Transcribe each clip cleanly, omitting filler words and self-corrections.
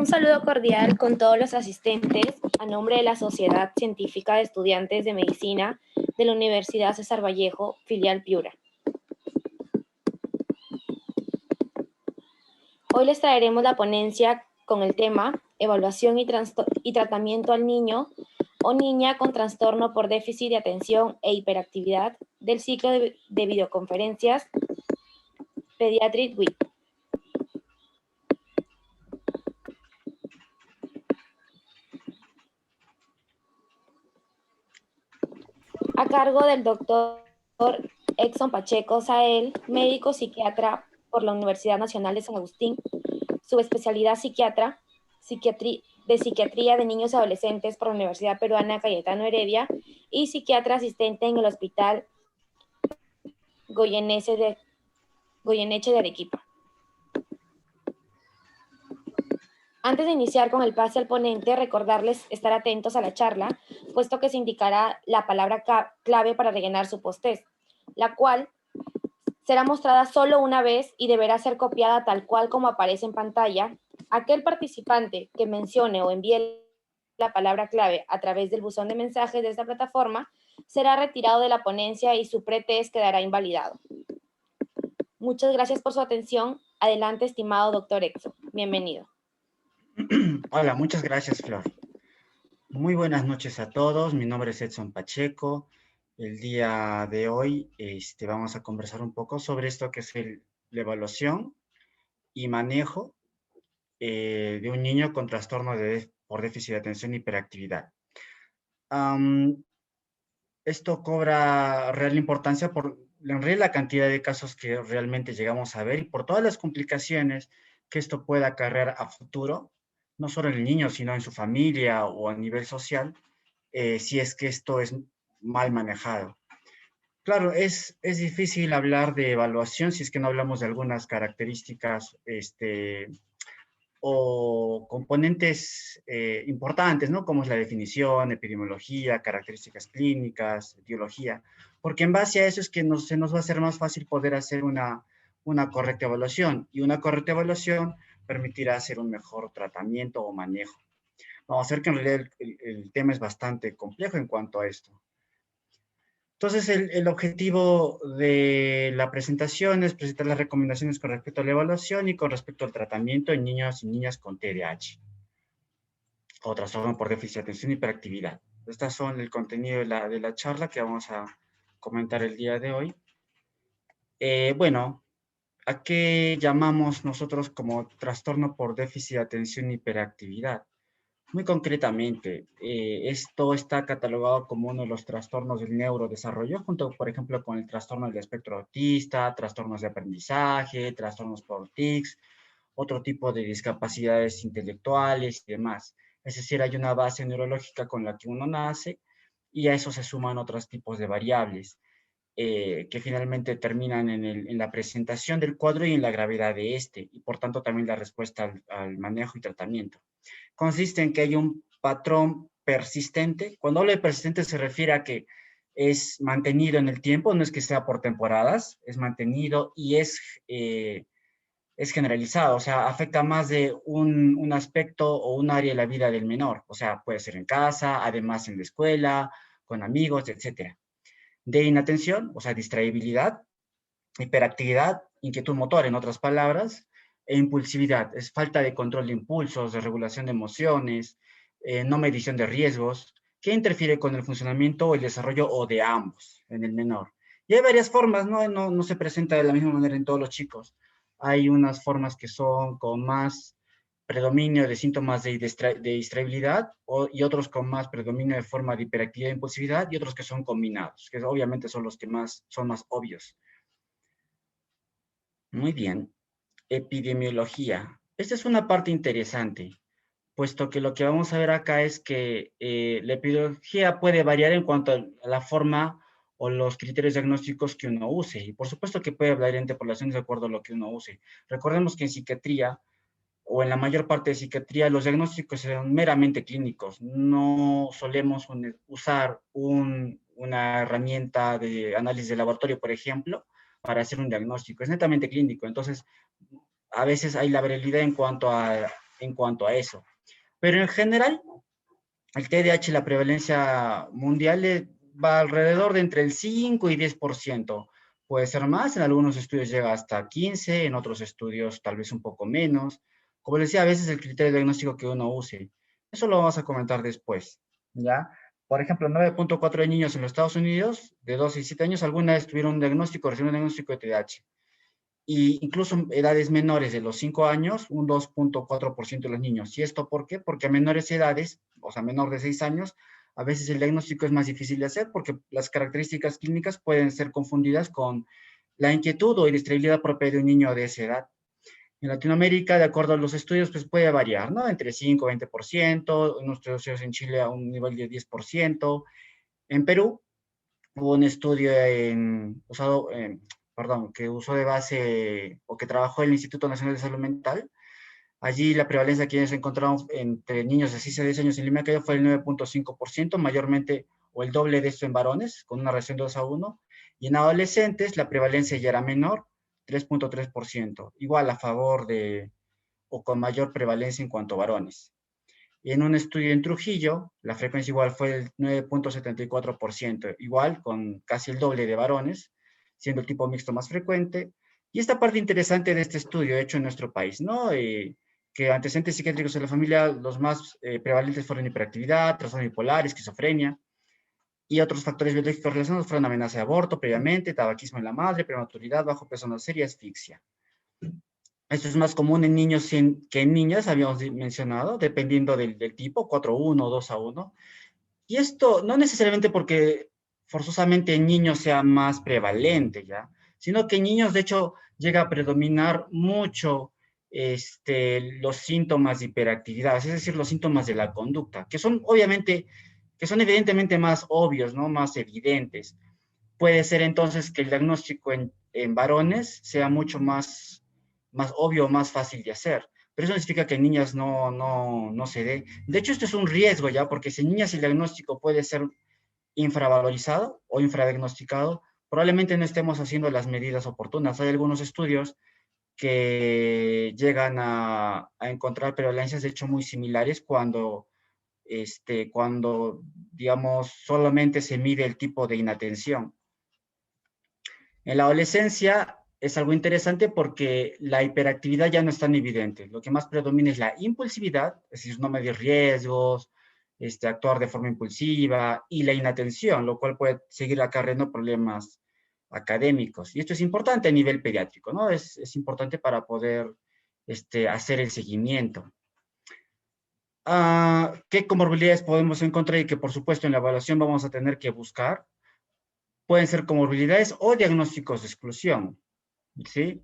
Un saludo cordial con todos los asistentes a nombre de la Sociedad Científica de Estudiantes de Medicina de la Universidad César Vallejo, filial Piura. Hoy les traeremos la ponencia con el tema Evaluación y tratamiento al niño o niña con trastorno por déficit de atención e hiperactividad del ciclo de videoconferencias Pediatric Week. A cargo del doctor Edson Pacheco Sael, médico psiquiatra por la Universidad Nacional de San Agustín, subespecialidad de psiquiatría de niños y adolescentes por la Universidad Peruana Cayetano Heredia y psiquiatra asistente en el Hospital Goyeneche de Arequipa. Antes de iniciar con el pase al ponente, recordarles estar atentos a la charla, puesto que se indicará la palabra clave para rellenar su post-test, la cual será mostrada solo una vez y deberá ser copiada tal cual como aparece en pantalla. Aquel participante que mencione o envíe la palabra clave a través del buzón de mensajes de esta plataforma será retirado de la ponencia y su pretest quedará invalidado. Muchas gracias por su atención. Adelante, estimado doctor Exo. Bienvenido. Hola, muchas gracias, Flor. Muy buenas noches a todos. Mi nombre es Edson Pacheco. El día de hoy vamos a conversar un poco sobre esto que es la evaluación y manejo de un niño con trastorno por déficit de atención y hiperactividad. Esto cobra real importancia por en realidad la cantidad de casos que realmente llegamos a ver y por todas las complicaciones que esto pueda acarrear a futuro, no solo en el niño, sino en su familia o a nivel social, si es que esto es mal manejado. Claro, es difícil hablar de evaluación si es que no hablamos de algunas características o componentes importantes, ¿no? Como es la definición, epidemiología, características clínicas, etiología, porque en base a eso es que se nos va a hacer más fácil poder hacer una correcta evaluación, y una correcta evaluación permitirá hacer un mejor tratamiento o manejo. Vamos a ver que en realidad el tema es bastante complejo en cuanto a esto. Entonces, el objetivo de la presentación es presentar las recomendaciones con respecto a la evaluación y con respecto al tratamiento en niños y niñas con TDAH o trastorno por déficit de atención y hiperactividad. Estas son el contenido de la charla que vamos a comentar el día de hoy. Bueno, ¿a qué llamamos nosotros como trastorno por déficit de atención y hiperactividad? Muy concretamente, esto está catalogado como uno de los trastornos del neurodesarrollo, junto, por ejemplo, con el trastorno del espectro autista, trastornos de aprendizaje, trastornos por tics, otro tipo de discapacidades intelectuales y demás. Es decir, hay una base neurológica con la que uno nace y a eso se suman otros tipos de variables que finalmente terminan en la presentación del cuadro y en la gravedad de este, y por tanto también la respuesta al manejo y tratamiento. Consiste en que hay un patrón persistente. Cuando hablo de persistente se refiere a que es mantenido en el tiempo, no es que sea por temporadas, es mantenido y es generalizado, o sea, afecta más de un aspecto o un área de la vida del menor, o sea, puede ser en casa, además en la escuela, con amigos, etc. De inatención, o sea, distraibilidad, hiperactividad, inquietud motor, en otras palabras, e impulsividad, es falta de control de impulsos, de regulación de emociones, no medición de riesgos, que interfiere con el funcionamiento o el desarrollo o de ambos en el menor. Y hay varias formas, no se presenta de la misma manera en todos los chicos. Hay unas formas que son con más predominio de síntomas de distraibilidad y otros con más predominio de forma de hiperactividad e impulsividad y otros que son combinados, que obviamente son los que son más obvios. Muy bien. Epidemiología. Esta es una parte interesante, puesto que lo que vamos a ver acá es que la epidemiología puede variar en cuanto a la forma o los criterios diagnósticos que uno use. Y por supuesto que puede variar entre poblaciones de acuerdo a lo que uno use. Recordemos que en psiquiatría, o en la mayor parte de psiquiatría, los diagnósticos son meramente clínicos. No solemos usar una herramienta de análisis de laboratorio, por ejemplo, para hacer un diagnóstico. Es netamente clínico. Entonces, a veces hay la variabilidad en cuanto a en cuanto a eso. Pero en general, el TDAH, la prevalencia mundial va alrededor de entre el 5 y 10%. Puede ser más, en algunos estudios llega hasta 15, en otros estudios tal vez un poco menos. Como les decía, a veces el criterio diagnóstico que uno use. Eso lo vamos a comentar después, ¿ya? Por ejemplo, 9.4 de niños en los Estados Unidos, de 12 y 7 años, alguna vez tuvieron un diagnóstico, recibieron un diagnóstico de TDAH. Y incluso edades menores de los 5 años, un 2.4% de los niños. ¿Y esto por qué? Porque a menores edades, o sea, menor de 6 años, a veces el diagnóstico es más difícil de hacer porque las características clínicas pueden ser confundidas con la inquietud o irritabilidad propia de un niño de esa edad. En Latinoamérica, de acuerdo a los estudios, pues puede variar, ¿no? Entre 5 y 20%, en nuestros estudios en Chile a un nivel de 10%. En Perú, hubo un estudio que usó de base o que trabajó el Instituto Nacional de Salud Mental. Allí la prevalencia que ellos encontraron entre niños de 6 a 10 años en Lima Cayó fue el 9.5%, mayormente o el doble de esto en varones, con una relación de 2 a 1. Y en adolescentes la prevalencia ya era menor, 3.3%, igual a favor de o con mayor prevalencia en cuanto a varones. Y en un estudio en Trujillo, la frecuencia igual fue el 9.74%, igual con casi el doble de varones, siendo el tipo mixto más frecuente. Y esta parte interesante de este estudio hecho en nuestro país, ¿no? Que antecedentes psiquiátricos en la familia, los más prevalentes fueron hiperactividad, trastorno bipolar, esquizofrenia, y otros factores biológicos relacionados fueron amenaza de aborto previamente, tabaquismo en la madre, prematuridad, bajo peso no serio y asfixia. Esto es más común en niños que en niñas, habíamos mencionado, dependiendo del tipo, 4-1, 2-1. Y esto no necesariamente porque forzosamente en niños sea más prevalente, ¿ya? Sino que en niños, de hecho, llega a predominar mucho los síntomas de hiperactividad, es decir, los síntomas de la conducta, que son obviamente, que son evidentemente más obvios, ¿no? Más evidentes. Puede ser entonces que el diagnóstico en varones sea mucho más obvio, más fácil de hacer. Pero eso no significa que en niñas no se dé. De hecho, esto es un riesgo ya, porque si en niñas el diagnóstico puede ser infravalorizado o infradiagnosticado, probablemente no estemos haciendo las medidas oportunas. Hay algunos estudios que llegan a encontrar prevalencias, de hecho, muy similares cuando, digamos, solamente se mide el tipo de inatención. En la adolescencia es algo interesante porque la hiperactividad ya no es tan evidente. Lo que más predomina es la impulsividad, es decir, no medir riesgos, actuar de forma impulsiva, y la inatención, lo cual puede seguir acarreando problemas académicos. Y esto es importante a nivel pediátrico, ¿no? Es importante para poder hacer el seguimiento. ¿Qué comorbilidades podemos encontrar y que, por supuesto, en la evaluación vamos a tener que buscar? Pueden ser comorbilidades o diagnósticos de exclusión, ¿sí?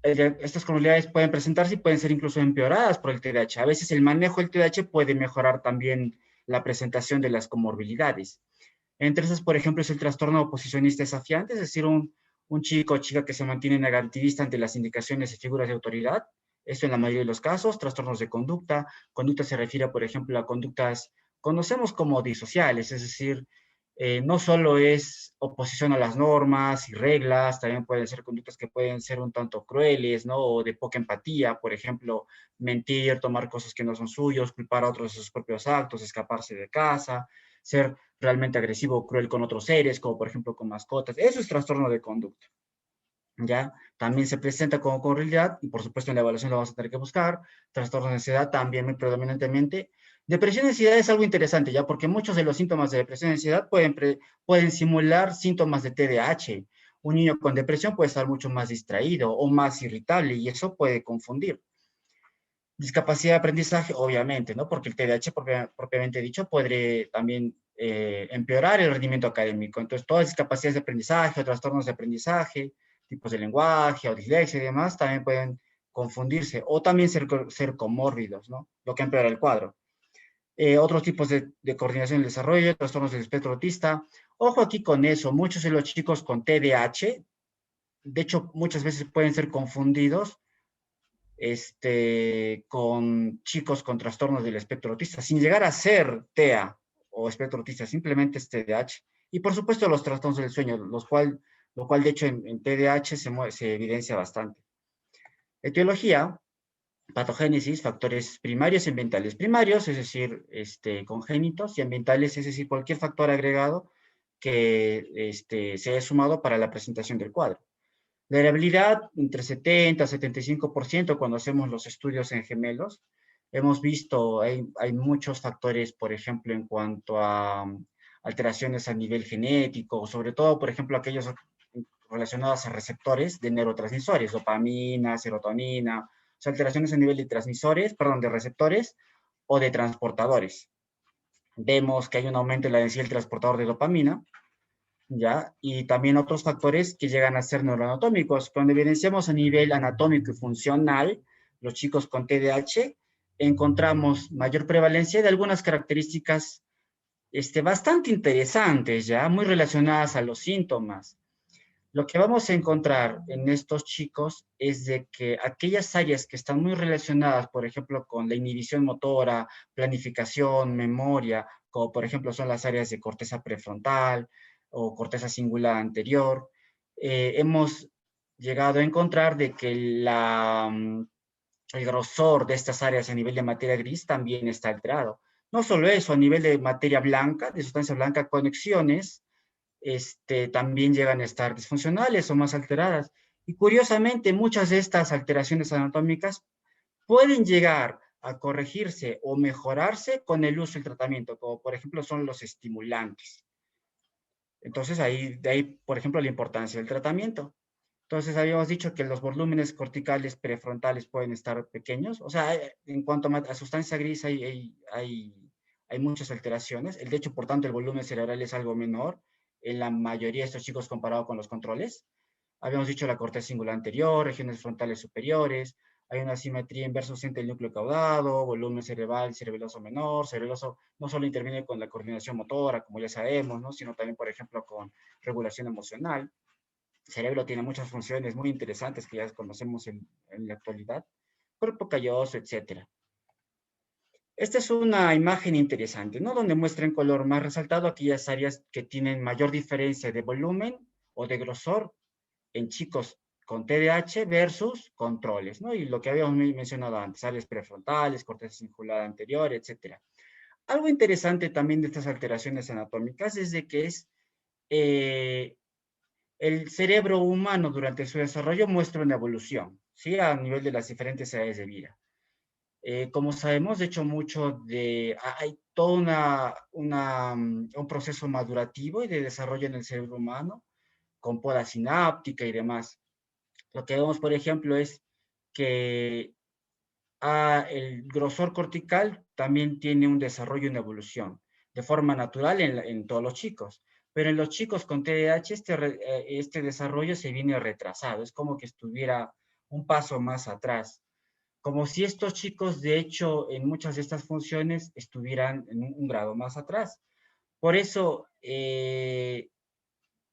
Estas comorbilidades pueden presentarse y pueden ser incluso empeoradas por el TDAH. A veces el manejo del TDAH puede mejorar también la presentación de las comorbilidades. Entre esas, por ejemplo, es el trastorno oposicionista desafiante, es decir, un chico o chica que se mantiene negativista ante las indicaciones y figuras de autoridad. Esto en la mayoría de los casos. Trastornos de conducta. Conducta se refiere, por ejemplo, a conductas conocemos como disociales, es decir, no solo es oposición a las normas y reglas, también pueden ser conductas que pueden ser un tanto crueles, ¿no? O de poca empatía, por ejemplo, mentir, tomar cosas que no son suyos, culpar a otros de sus propios actos, escaparse de casa, ser realmente agresivo o cruel con otros seres, como por ejemplo con mascotas. Eso es trastorno de conducta, ¿ya? También se presenta como comorbilidad y por supuesto en la evaluación lo vamos a tener que buscar. Trastorno de ansiedad también muy predominantemente. Depresión y ansiedad es algo interesante, ¿ya? Porque muchos de los síntomas de depresión y ansiedad pueden simular síntomas de TDAH. Un niño con depresión puede estar mucho más distraído o más irritable y eso puede confundir. Discapacidad de aprendizaje, obviamente, ¿no? Porque el TDAH, propiamente dicho, puede también empeorar el rendimiento académico. Entonces, todas las discapacidades de aprendizaje o trastornos de aprendizaje, tipos de lenguaje o dislexia y demás, también pueden confundirse o también ser comórbidos, ¿no? Lo que empeora el cuadro. Otros tipos de coordinación del desarrollo, trastornos del espectro autista. Ojo aquí con eso, muchos de los chicos con TDAH, de hecho, muchas veces pueden ser confundidos con chicos con trastornos del espectro autista, sin llegar a ser TEA o espectro autista, simplemente es TDAH. Y por supuesto los trastornos del sueño, lo cual de hecho en TDAH se evidencia bastante. Etiología, Patogénesis, factores primarios y ambientales. Primarios, es decir, congénitos, y ambientales, es decir, cualquier factor agregado que se haya sumado para la presentación del cuadro. La heredabilidad, entre 70 y 75% cuando hacemos los estudios en gemelos. Hemos visto, hay muchos factores, por ejemplo, en cuanto a alteraciones a nivel genético, sobre todo, por ejemplo, aquellos relacionados a receptores de neurotransmisores, dopamina, serotonina, o sea, alteraciones a nivel de transmisores, perdón, de receptores o de transportadores. Vemos que hay un aumento en la densidad del transportador de dopamina, ¿ya? Y también otros factores que llegan a ser neuroanatómicos. Cuando evidenciamos a nivel anatómico y funcional, los chicos con TDAH, encontramos mayor prevalencia de algunas características bastante interesantes, ¿ya? Muy relacionadas a los síntomas. Lo que vamos a encontrar en estos chicos es de que aquellas áreas que están muy relacionadas, por ejemplo, con la inhibición motora, planificación, memoria, como por ejemplo son las áreas de corteza prefrontal o corteza cingulada anterior, hemos llegado a encontrar de que el grosor de estas áreas a nivel de materia gris también está alterado. No solo eso, a nivel de materia blanca, de sustancia blanca, conexiones también llegan a estar disfuncionales o más alteradas. Y curiosamente, muchas de estas alteraciones anatómicas pueden llegar a corregirse o mejorarse con el uso del tratamiento, como por ejemplo son los estimulantes. Entonces, de ahí, por ejemplo, la importancia del tratamiento. Entonces, habíamos dicho que los volúmenes corticales prefrontales pueden estar pequeños. O sea, en cuanto a sustancia gris, hay muchas alteraciones. De hecho, por tanto, el volumen cerebral es algo menor en la mayoría de estos chicos comparado con los controles. Habíamos dicho la corteza singular anterior, regiones frontales superiores, hay una asimetría inversa entre el núcleo caudado, volumen cerebral, cerebeloso menor. Cerebeloso no solo interviene con la coordinación motora, como ya sabemos, ¿no? Sino también, por ejemplo, con regulación emocional. El cerebro tiene muchas funciones muy interesantes que ya conocemos en la actualidad, cuerpo calloso, etcétera. Esta es una imagen interesante, ¿no? Donde muestra en color más resaltado aquellas áreas que tienen mayor diferencia de volumen o de grosor en chicos con TDAH versus controles, ¿no? Y lo que habíamos mencionado antes, áreas prefrontales, corteza cingulada anterior, etcétera. Algo interesante también de estas alteraciones anatómicas es de que el cerebro humano durante su desarrollo muestra una evolución, ¿sí? A nivel de las diferentes edades de vida. Como sabemos, de hecho, hay todo un proceso madurativo y de desarrollo en el cerebro humano, con poda sináptica y demás. Lo que vemos, por ejemplo, es que el grosor cortical también tiene un desarrollo y una evolución de forma natural en todos los chicos. Pero en los chicos con TDAH este desarrollo se viene retrasado, es como que estuviera un paso más atrás, como si estos chicos, de hecho, en muchas de estas funciones estuvieran en un grado más atrás. Por eso,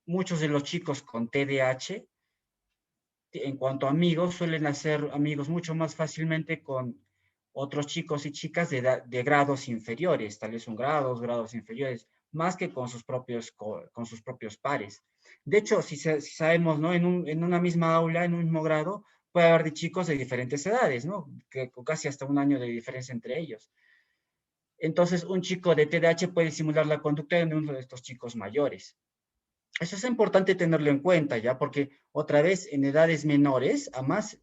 muchos de los chicos con TDAH, en cuanto a amigos, suelen hacer amigos mucho más fácilmente con otros chicos y chicas de grados inferiores, tal vez un grado, 2 grados inferiores, más que con sus propios pares. De hecho, si sabemos, ¿no? En una misma aula, en un mismo grado, puede haber de chicos de diferentes edades, ¿no? Con casi hasta un año de diferencia entre ellos. Entonces, un chico de TDAH puede simular la conducta de uno de estos chicos mayores. Eso es importante tenerlo en cuenta, ¿ya? Porque otra vez en edades menores, a más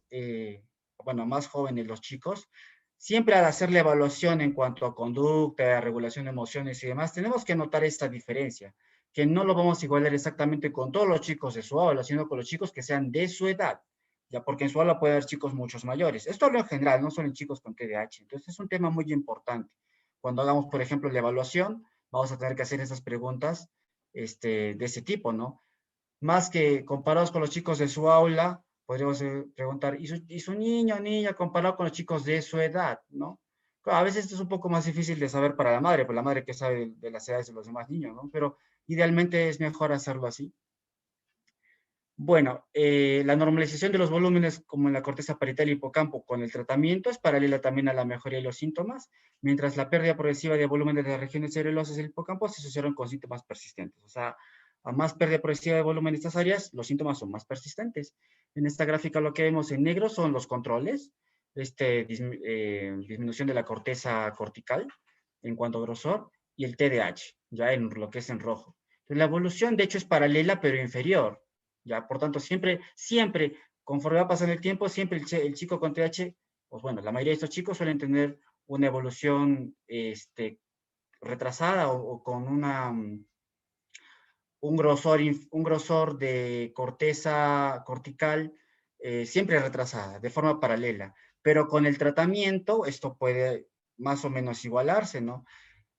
jóvenes los chicos, siempre al hacer la evaluación en cuanto a conducta, regulación de emociones y demás, tenemos que notar esta diferencia, que no lo vamos a igualar exactamente con todos los chicos de su aula, sino con los chicos que sean de su edad, ya porque en su aula puede haber chicos muchos mayores. Esto hablo en general, no solo en chicos con TDAH. Entonces es un tema muy importante. Cuando hagamos, por ejemplo, la evaluación, vamos a tener que hacer esas preguntas de ese tipo, ¿no? Más que comparados con los chicos de su aula, podríamos preguntar, ¿y su niño o niña comparado con los chicos de su edad, ¿no? Claro, a veces esto es un poco más difícil de saber para la madre, pues la madre que sabe de las edades de los demás niños, ¿no? Pero idealmente es mejor hacerlo así. Bueno, la normalización de los volúmenes como en la corteza parietal y hipocampo con el tratamiento es paralela también a la mejoría de los síntomas, mientras la pérdida progresiva de volumen de las regiones cerulosas del hipocampo se asociaron con síntomas persistentes. O sea, a más pérdida progresiva de volumen de estas áreas, los síntomas son más persistentes. En esta gráfica lo que vemos en negro son los controles, disminución de la corteza cortical en cuanto a grosor, y el TDAH, ya en lo que es en rojo. Entonces, la evolución, de hecho, es paralela, pero inferior, ya, por tanto, siempre, conforme va pasando el tiempo, siempre el chico con TDAH, pues bueno, la mayoría de estos chicos suelen tener una evolución retrasada o con un grosor de corteza cortical siempre retrasada, de forma paralela. Pero con el tratamiento esto puede más o menos igualarse, ¿no?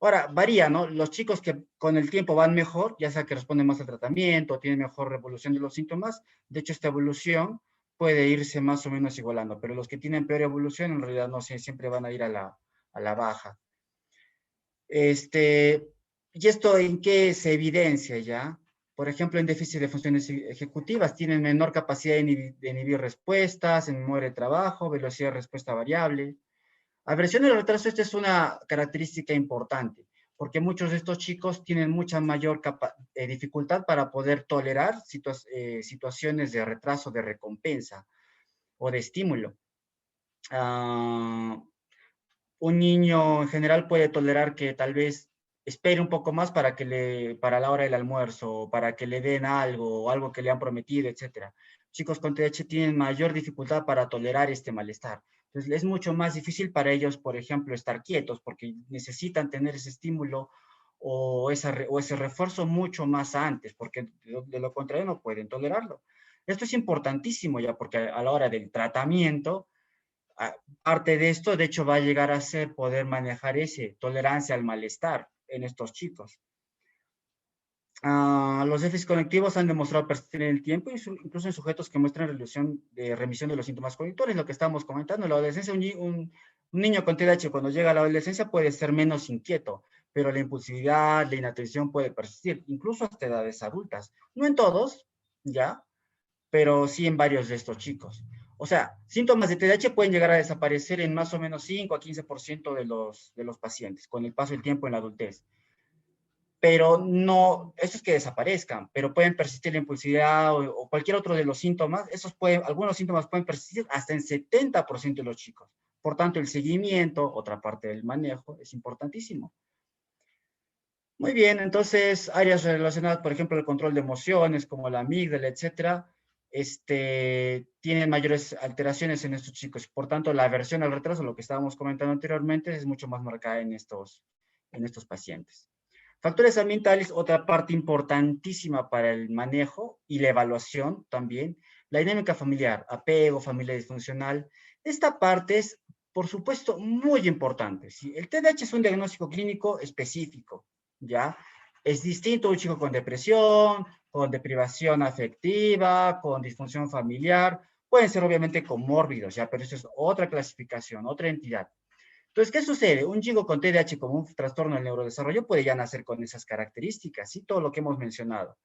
Ahora, varía, ¿no? Los chicos que con el tiempo van mejor, ya sea que responden más al tratamiento, tienen mejor evolución de los síntomas, de hecho esta evolución puede irse más o menos igualando, pero los que tienen peor evolución en realidad no sé, siempre van a ir a la baja. ¿Y esto en qué se evidencia ya? Por ejemplo, en déficit de funciones ejecutivas, tienen menor capacidad de inhibir respuestas, en memoria de trabajo, velocidad de respuesta variable. Aversión al retraso, esta es una característica importante, porque muchos de estos chicos tienen mucha mayor dificultad para poder tolerar situaciones de retraso, de recompensa o de estímulo. Ah, un niño en general puede tolerar que tal vez espere un poco más para la hora del almuerzo, o para que le den algo, o algo que le han prometido, etcétera. Chicos con TDAH tienen mayor dificultad para tolerar este malestar. Entonces, es mucho más difícil para ellos, por ejemplo, estar quietos, porque necesitan tener ese estímulo o ese refuerzo mucho más antes, porque de lo contrario no pueden tolerarlo. Esto es importantísimo ya, porque a la hora del tratamiento, parte de esto, de hecho, va a llegar a ser poder manejar ese tolerancia al malestar en estos chicos. Los déficits conectivos han demostrado persistir en el tiempo, incluso en sujetos que muestran remisión de los síntomas cognitorios, lo que estábamos comentando. En la adolescencia, un niño con TDAH cuando llega a la adolescencia puede ser menos inquieto, pero la impulsividad, la inatención puede persistir, incluso hasta edades adultas. No en todos, ¿ya? Pero sí en varios de estos chicos. O sea, síntomas de TDAH pueden llegar a desaparecer en más o menos 5 a 15% de los pacientes con el paso del tiempo en la adultez. Pero no, eso es que desaparezcan, pero pueden persistir la impulsividad o cualquier otro de los síntomas. Algunos síntomas pueden persistir hasta en 70% de los chicos. Por tanto, el seguimiento, otra parte del manejo, es importantísimo. Muy bien, entonces áreas relacionadas, por ejemplo, el control de emociones, como la amígdala, etcétera, tienen mayores alteraciones en estos chicos. Por tanto, la aversión al retraso, lo que estábamos comentando anteriormente, es mucho más marcada en estos pacientes. Factores ambientales, otra parte importantísima para el manejo y la evaluación también. La dinámica familiar, apego, familia disfuncional. Esta parte es, por supuesto, muy importante. ¿Sí? El TDAH es un diagnóstico clínico específico, ¿ya? Es distinto a un chico con depresión, con deprivación afectiva, con disfunción familiar. Pueden ser obviamente comórbidos, ¿ya? Pero eso es otra clasificación, otra entidad. Entonces, ¿qué sucede? Un chico con TDAH como un trastorno del neurodesarrollo puede ya nacer con esas características, ¿sí? Todo lo que hemos mencionado.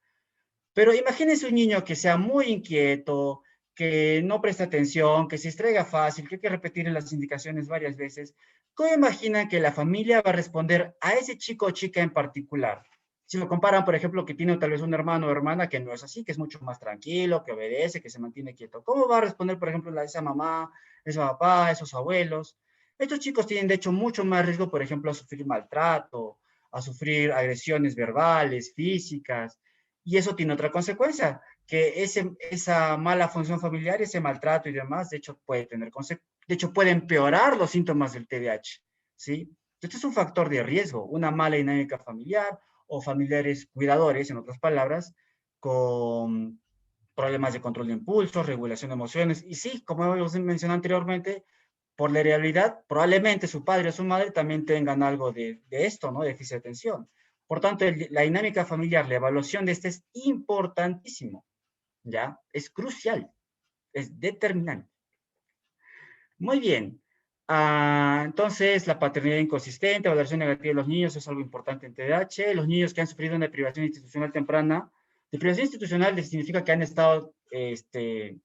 Pero imagínense un niño que sea muy inquieto, que no presta atención, que se distraiga fácil, que hay que repetir las indicaciones varias veces. ¿Cómo imaginan que la familia va a responder a ese chico o chica en particular? Si lo comparan, por ejemplo, que tiene tal vez un hermano o hermana que no es así, que es mucho más tranquilo, que obedece, que se mantiene quieto. ¿Cómo va a responder, por ejemplo, esa mamá, ese papá, esos abuelos? Estos chicos tienen, de hecho, mucho más riesgo, por ejemplo, a sufrir maltrato, a sufrir agresiones verbales, físicas, y eso tiene otra consecuencia, que esa mala función familiar, ese maltrato y demás, de hecho puede empeorar los síntomas del TDAH, ¿sí? Este es un factor de riesgo, una mala dinámica familiar o familiares cuidadores, en otras palabras, con problemas de control de impulsos, regulación de emociones, y sí, como hemos mencionado anteriormente, por la realidad, probablemente su padre o su madre también tengan algo de esto, ¿no? De déficit de atención. Por tanto, la dinámica familiar, la evaluación de este es importantísimo, ¿ya? Es crucial, es determinante. Muy bien. Entonces, la paternidad inconsistente, valoración negativa de los niños es algo importante en TDAH. Los niños que han sufrido una privación institucional temprana, deprivación institucional significa que han estado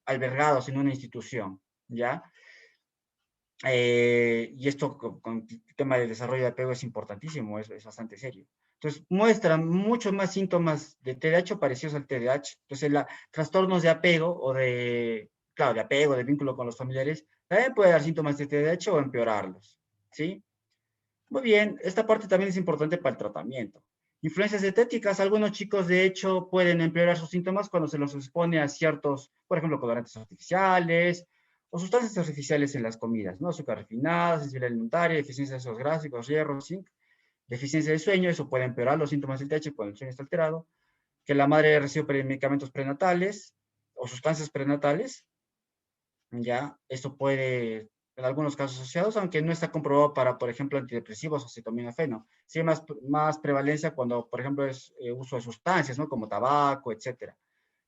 albergados en una institución, ¿ya? Y esto con el tema del desarrollo de apego es importantísimo, es bastante serio. Entonces, muestran muchos más síntomas de TDAH parecidos al TDAH. Entonces, trastornos de apego claro, de apego, de vínculo con los familiares, También puede dar síntomas de TDAH o empeorarlos, ¿sí? Muy bien, esta parte también es importante para el tratamiento. Influencias dietéticas, algunos chicos de hecho pueden empeorar sus síntomas cuando se los expone a ciertos, por ejemplo, colorantes artificiales o sustancias artificiales en las comidas, ¿no? Azúcar refinada, sensibilidad alimentaria, deficiencia de ácidos gráficos, hierro, zinc, deficiencia de sueño, eso puede empeorar los síntomas del TH cuando el sueño está alterado, que la madre recibe medicamentos prenatales o sustancias prenatales, ya, esto puede, en algunos casos asociados, aunque no está comprobado para, por ejemplo, antidepresivos o acetaminofeno. Sí hay más prevalencia cuando, por ejemplo, es uso de sustancias, ¿no? Como tabaco, etcétera.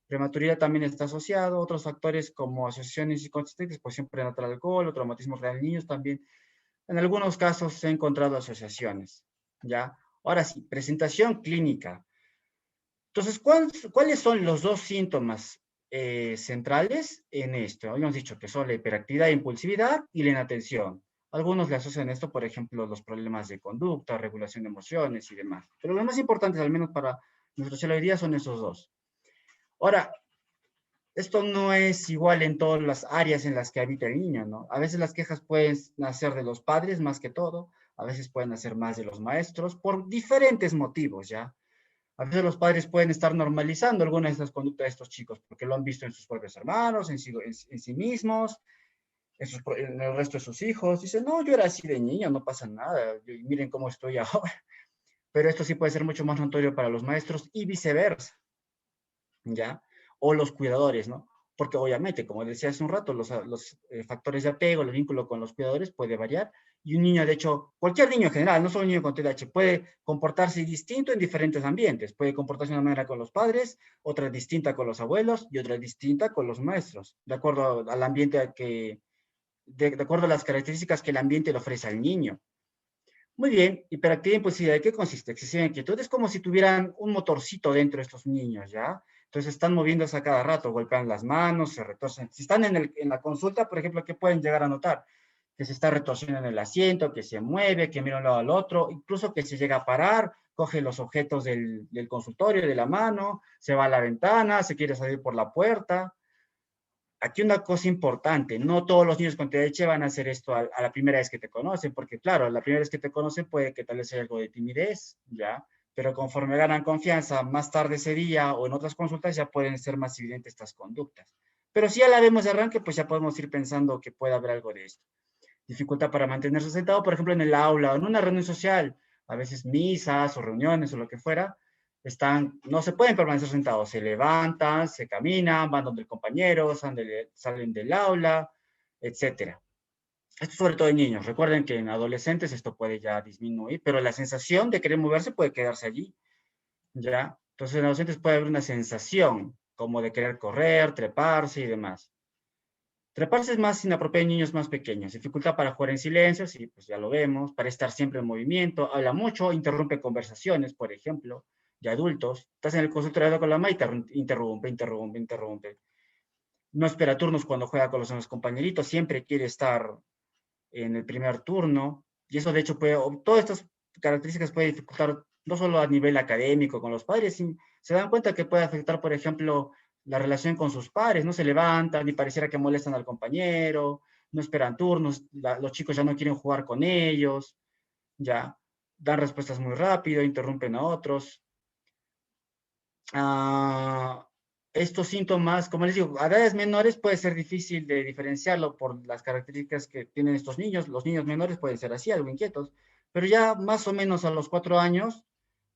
Prematuridad también está asociado, otros factores como asociaciones inconsistentes, exposición prenatal al alcohol o traumatismo real en niños también. En algunos casos se han encontrado asociaciones, ¿ya? Ahora sí, presentación clínica. Entonces, ¿cuáles son los dos síntomas centrales en esto? Habíamos dicho que son la hiperactividad e impulsividad y la inatención. Algunos le asocian esto, por ejemplo, los problemas de conducta, regulación de emociones y demás. Pero los más importantes, al menos para nuestra charla hoy día, son esos dos. Ahora, esto no es igual en todas las áreas en las que habita el niño, ¿no? A veces las quejas pueden nacer de los padres más que todo, a veces pueden nacer más de los maestros, por diferentes motivos, ¿ya? A veces los padres pueden estar normalizando algunas de estas conductas de estos chicos porque lo han visto en sus propios hermanos, en sí mismos, en el resto de sus hijos. Dicen, no, yo era así de niño, no pasa nada, miren cómo estoy ahora. Pero esto sí puede ser mucho más notorio para los maestros y viceversa, ¿ya? O los cuidadores, ¿no? Porque obviamente, como decía hace un rato, los factores de apego, el vínculo con los cuidadores puede variar. Y un niño, de hecho, cualquier niño en general, no solo un niño con TDAH, puede comportarse distinto en diferentes ambientes. Puede comportarse de una manera con los padres, otra distinta con los abuelos y otra distinta con los maestros, de acuerdo al ambiente de acuerdo a las características que el ambiente le ofrece al niño. Muy bien, hiperactividad e impulsividad, ¿de qué consiste? Excesiva inquietud es como si tuvieran un motorcito dentro de estos niños, ¿ya? Entonces están moviéndose a cada rato, golpean las manos, se retorcen. Si están en la consulta, por ejemplo, ¿qué pueden llegar a notar? Que se está retorciendo en el asiento, que se mueve, que mira de un lado al otro, incluso que se llega a parar, coge los objetos del consultorio de la mano, se va a la ventana, se quiere salir por la puerta. Aquí una cosa importante, no todos los niños con TDAH van a hacer esto a la primera vez que te conocen, porque claro, la primera vez que te conocen puede que tal vez haya algo de timidez, ¿ya? Pero conforme ganan confianza, más tarde ese día o en otras consultas ya pueden ser más evidentes estas conductas. Pero si ya la vemos de arranque, pues ya podemos ir pensando que puede haber algo de esto. Dificultad para mantenerse sentado, por ejemplo, en el aula o en una reunión social, a veces misas o reuniones o lo que fuera, no se pueden permanecer sentados, se levantan, se caminan, van donde el compañero, salen del aula, etcétera. Esto sobre todo en niños. Recuerden que en adolescentes esto puede ya disminuir, pero la sensación de querer moverse puede quedarse allí, ¿ya? Entonces en adolescentes puede haber una sensación como de querer correr, treparse y demás. Treparse es más inapropiado en niños más pequeños. Dificultad para jugar en silencio, sí, pues ya lo vemos. Para estar siempre en movimiento. Habla mucho, interrumpe conversaciones, por ejemplo, de adultos. Estás en el consultorio con la mamá y interrumpe. No espera turnos cuando juega con los demás compañeritos. Siempre quiere estar en el primer turno. Y eso, de hecho, todas estas características pueden dificultar no solo a nivel académico con los padres, se dan cuenta que puede afectar, por ejemplo, la relación con sus pares, no se levantan y pareciera que molestan al compañero, no esperan turnos, los chicos ya no quieren jugar con ellos, ya dan respuestas muy rápido, interrumpen a otros. Ah, estos síntomas, como les digo, a edades menores puede ser difícil de diferenciarlo por las características que tienen estos niños. Los niños menores pueden ser así, algo inquietos, pero ya más o menos a los 4 años,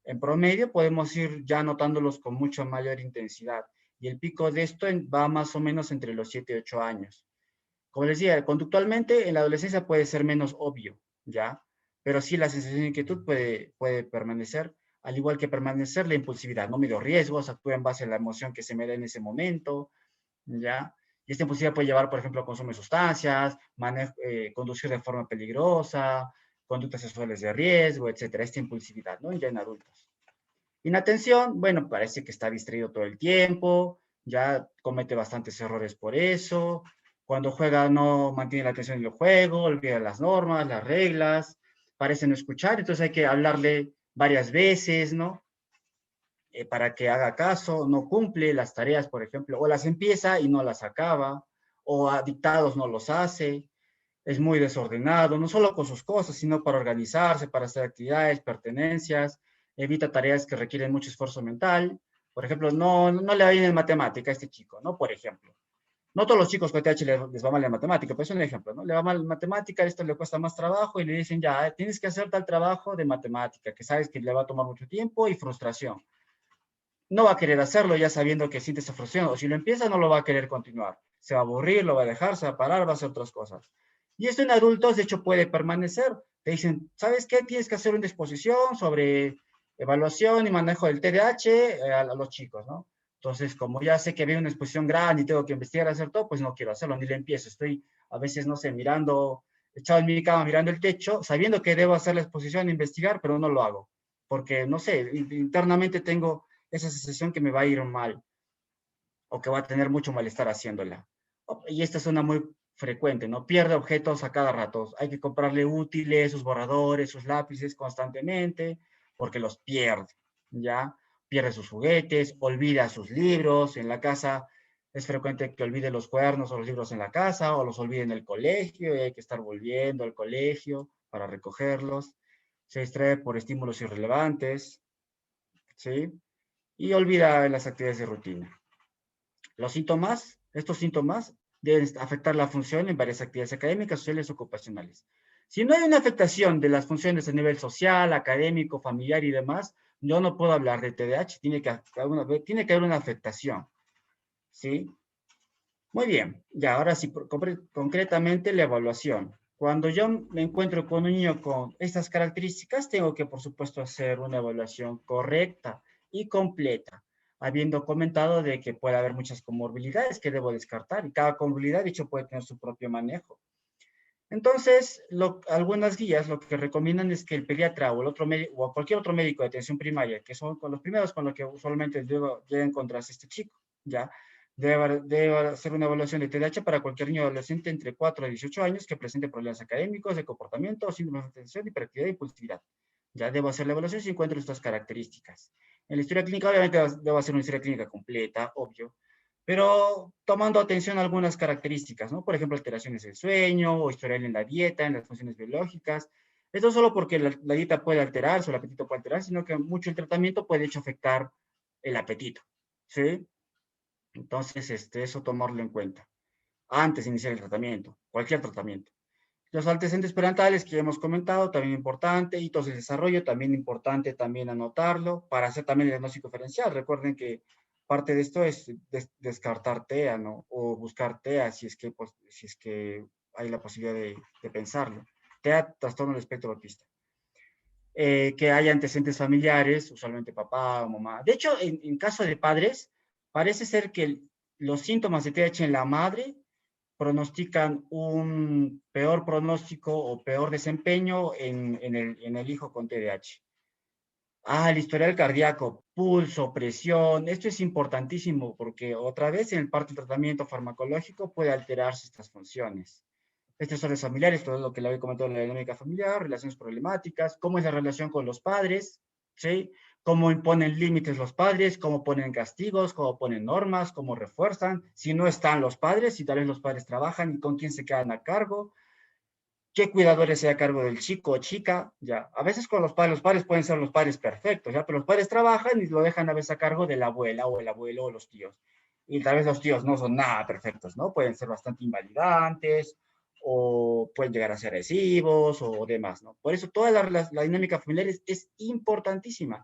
en promedio, podemos ir ya notándolos con mucha mayor intensidad. Y el pico de esto va más o menos entre los 7 y 8 años. Como les decía, conductualmente en la adolescencia puede ser menos obvio, ¿ya? Pero sí la sensación de inquietud puede permanecer, al igual que permanecer la impulsividad. No mido riesgos, actúo en base a la emoción que se me da en ese momento, ¿ya? Y esta impulsividad puede llevar, por ejemplo, a consumo de sustancias, conducir de forma peligrosa, conductas sexuales de riesgo, etcétera. Esta impulsividad, ¿no? Ya en adultos. Inatención, bueno, parece que está distraído todo el tiempo, ya comete bastantes errores por eso. Cuando juega no mantiene la atención en el juego, olvida las normas, las reglas, parece no escuchar, entonces hay que hablarle varias veces, ¿no? Para que haga caso, no cumple las tareas, por ejemplo, o las empieza y no las acaba, o a dictados no los hace. es muy desordenado, no solo con sus cosas, sino para organizarse, para hacer actividades, pertenencias, evita tareas que requieren mucho esfuerzo mental. Por ejemplo, no le va bien en matemática a este chico, ¿no? Por ejemplo. No todos los chicos con TH les va mal en matemática, pero es un ejemplo, ¿no? Le va mal en matemática, esto le cuesta más trabajo y le dicen, ya, tienes que hacer tal trabajo de matemática, que sabes que le va a tomar mucho tiempo y frustración. No va a querer hacerlo ya sabiendo que siente esa frustración, o si lo empieza no lo va a querer continuar. Se va a aburrir, lo va a dejar, se va a parar, va a hacer otras cosas. Y esto en adultos, de hecho, puede permanecer. Te dicen, ¿sabes qué? Tienes que hacer una exposición sobre evaluación y manejo del TDAH a los chicos, ¿no? Entonces, como ya sé que viene una exposición grande y tengo que investigar, hacer todo, pues no quiero hacerlo, ni le empiezo. Estoy a veces, no sé, mirando, echado en mi cama, mirando el techo, sabiendo que debo hacer la exposición e investigar, pero no lo hago. Porque, no sé, internamente tengo esa sensación que me va a ir mal o que va a tener mucho malestar haciéndola. Y esta es una muy frecuente, ¿no? Pierde objetos a cada rato. Hay que comprarle útiles, sus borradores, sus lápices constantemente, porque los pierde, ¿ya? Pierde sus juguetes, olvida sus libros en la casa. Es frecuente que olvide los cuadernos o los libros en la casa o los olvide en el colegio y hay que estar volviendo al colegio para recogerlos. Se distrae por estímulos irrelevantes, ¿sí? Y olvida las actividades de rutina. Estos síntomas deben afectar la función en varias actividades académicas, sociales y ocupacionales. Si no hay una afectación de las funciones a nivel social, académico, familiar y demás, yo no puedo hablar de TDAH, tiene que haber una afectación, ¿sí? Muy bien, ya ahora sí, concretamente la evaluación. Cuando yo me encuentro con un niño con estas características, tengo que, por supuesto, hacer una evaluación correcta y completa, habiendo comentado de que puede haber muchas comorbilidades que debo descartar y cada comorbilidad, de hecho, puede tener su propio manejo. Entonces, algunas guías lo que recomiendan es que el pediatra o, el otro o cualquier otro médico de atención primaria, que son con los primeros con los que usualmente debe encontrarse este chico, ¿ya? Debe hacer una evaluación de TDAH para cualquier niño adolescente entre 4 a 18 años que presente problemas académicos, de comportamiento o síndrome de atención, hiperactividad e impulsividad. Ya debo hacer la evaluación si encuentro estas características. En la historia clínica, obviamente, debo hacer una historia clínica completa, obvio, pero tomando atención a algunas características, ¿no? Por ejemplo, alteraciones del sueño o historial en la dieta, en las funciones biológicas. Esto solo porque la dieta puede alterarse o el apetito puede alterar, sino que mucho el tratamiento puede, de hecho, afectar el apetito, ¿sí? Entonces, eso tomarlo en cuenta antes de iniciar el tratamiento, cualquier tratamiento. Los antecedentes parentales que ya hemos comentado, también importante, hitos de desarrollo, también importante también anotarlo, para hacer también el diagnóstico diferencial. Recuerden que parte de esto es descartar TEA, ¿no? O buscar TEA si es que hay la posibilidad de pensarlo. TEA, trastorno del espectro autista. Que haya antecedentes familiares, usualmente papá o mamá. De hecho, en caso de padres, parece ser que los síntomas de TH en la madre pronostican un peor pronóstico o peor desempeño en el hijo con TDAH. El historial cardíaco, pulso, presión, esto es importantísimo porque otra vez en el parte del tratamiento farmacológico puede alterarse estas funciones. Estresores familiares, todo lo que le había comentado en la dinámica familiar, relaciones problemáticas, cómo es la relación con los padres, ¿sí? Cómo imponen límites los padres, cómo ponen castigos, cómo ponen normas, cómo refuerzan, si no están los padres, si tal vez los padres trabajan y con quién se quedan a cargo, qué cuidadores se a cargo del chico o chica, ya. A veces con los padres pueden ser los padres perfectos, ya, pero los padres trabajan y lo dejan a veces a cargo de la abuela o el abuelo o los tíos. Y tal vez los tíos no son nada perfectos, ¿no? Pueden ser bastante invalidantes o pueden llegar a ser agresivos o demás, ¿no? Por eso toda la dinámica familiar es importantísima.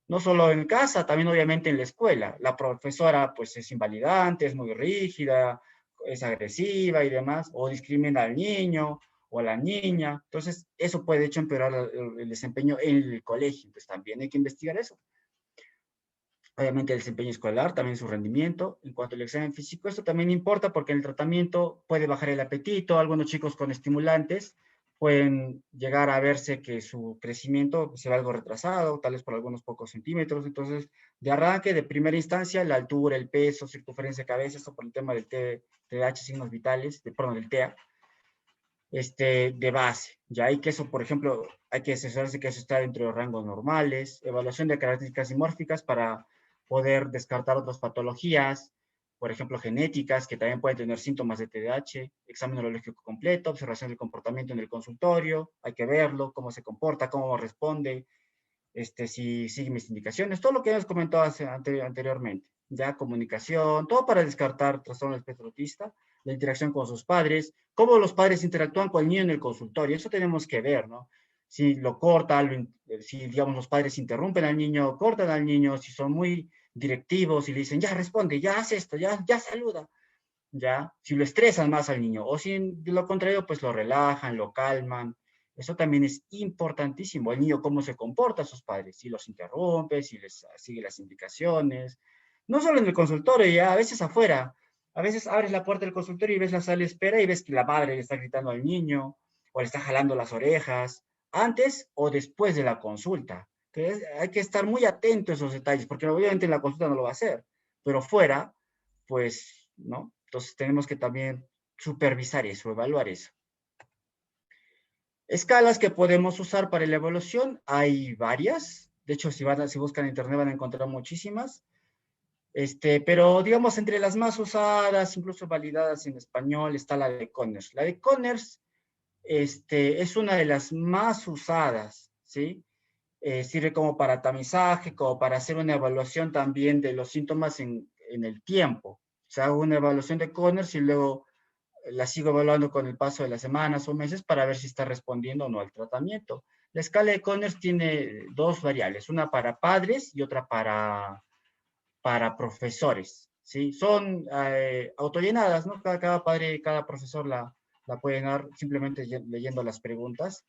No solo en casa, también obviamente en la escuela. La profesora pues es invalidante, es muy rígida, es agresiva y demás, o discrimina al niño o a la niña. Entonces, eso puede de hecho empeorar el desempeño en el colegio. Entonces, también hay que investigar eso. Obviamente el desempeño escolar, también su rendimiento. En cuanto al examen físico, esto también importa porque en el tratamiento puede bajar el apetito. Algunos chicos con estimulantes pueden llegar a verse que su crecimiento se ve algo retrasado, tal vez por algunos pocos centímetros. Entonces, de arranque, de primera instancia, la altura, el peso, circunferencia de cabeza, esto por el tema del TDAH, signos vitales, del TEA, de base. Ya hay que eso, por ejemplo, hay que asesorarse que eso está dentro de rangos normales, evaluación de características dimórficas para poder descartar otras patologías, por ejemplo, genéticas, que también pueden tener síntomas de TDAH, examen neurológico completo, observación del comportamiento en el consultorio, hay que verlo, cómo se comporta, cómo responde, si sigue mis indicaciones, todo lo que hemos comentado anteriormente, ya comunicación, todo para descartar trastorno del espectro autista, la interacción con sus padres, cómo los padres interactúan con el niño en el consultorio, eso tenemos que ver, ¿no? Si lo cortan, si, digamos, los padres interrumpen al niño, cortan al niño, si son muy directivos y le dicen, ya responde, ya haz esto, ya saluda, ya, si lo estresan más al niño, o si de lo contrario, pues lo relajan, lo calman. Eso también es importantísimo. El niño, cómo se comporta a sus padres, si los interrumpe, si les sigue las indicaciones. No solo en el consultorio, ya a veces afuera. A veces abres la puerta del consultorio y ves la sala de espera y ves que la madre le está gritando al niño o le está jalando las orejas, antes o después de la consulta. Hay que estar muy atento a esos detalles, porque obviamente en la consulta no lo va a hacer, pero fuera, pues, ¿no? Entonces tenemos que también supervisar eso, evaluar eso. Escalas que podemos usar para la evaluación, hay varias. De hecho, si buscan en internet van a encontrar muchísimas. Pero digamos, entre las más usadas, incluso validadas en español, está la de Conners. La de Conners es una de las más usadas, ¿sí? Sirve como para tamizaje, como para hacer una evaluación también de los síntomas en el tiempo. O sea, hago una evaluación de Conners y luego la sigo evaluando con el paso de las semanas o meses para ver si está respondiendo o no al tratamiento. La escala de Conners tiene dos variables, una para padres y otra para profesores, ¿sí? Son autollenadas, ¿no? Cada padre, cada profesor la puede llenar simplemente leyendo las preguntas.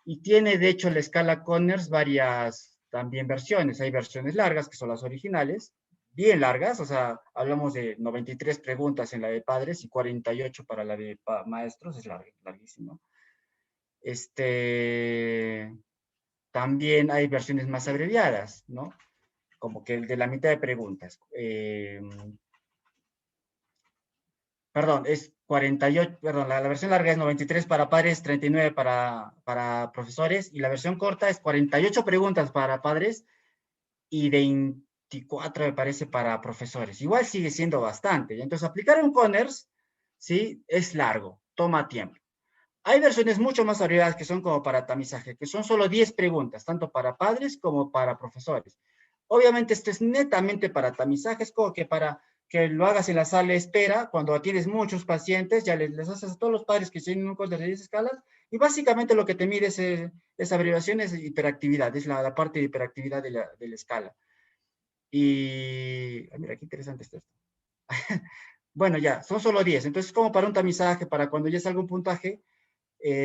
Y tiene, de hecho, la escala Conners varias también versiones. Hay versiones largas, que son las originales, bien largas, o sea, hablamos de 93 preguntas en la de padres y 48 para la de maestros, es larguísimo. También hay versiones más abreviadas, ¿no? Como que el de la mitad de preguntas. Perdón, es 48, perdón, la versión larga es 93 para padres, 39 para profesores, y la versión corta es 48 preguntas para padres y 24, me parece, para profesores. Igual sigue siendo bastante. Entonces, aplicar un Conners, ¿sí? Es largo, toma tiempo. Hay versiones mucho más abreviadas que son como para tamizaje, que son solo 10 preguntas, tanto para padres como para profesores. Obviamente esto es netamente para tamizajes, como que para que lo hagas en la sala de espera, cuando tienes muchos pacientes, ya les haces a todos los padres que tienen un costo de 10 escalas, y básicamente lo que te mide esa abreviación es hiperactividad, es la parte de hiperactividad de la escala. Y, mira, qué interesante está esto. Bueno, ya, son solo 10, entonces como para un tamizaje, para cuando ya salga un puntaje,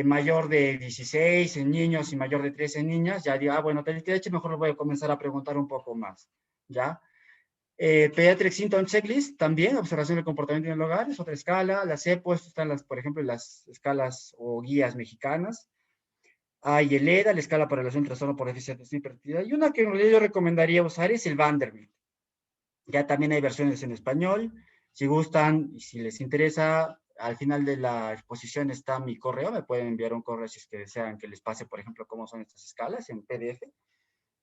mayor de 16 en niños y mayor de 13 en niñas, ya digo, bueno, TDAH mejor lo voy a comenzar a preguntar un poco más, ¿ya? Pediatric Symptom Checklist, también, observación del comportamiento en el hogar, es otra escala. Las he puesto, están por ejemplo, las escalas o guías mexicanas. Hay el EDA, la escala para relación trastorno por déficit de atención y hiperactividad. Y una que en realidad yo recomendaría usar es el Vanderbilt. Ya también hay versiones en español. Si gustan y si les interesa, al final de la exposición está mi correo. Me pueden enviar un correo si es que desean que les pase, por ejemplo, cómo son estas escalas en PDF.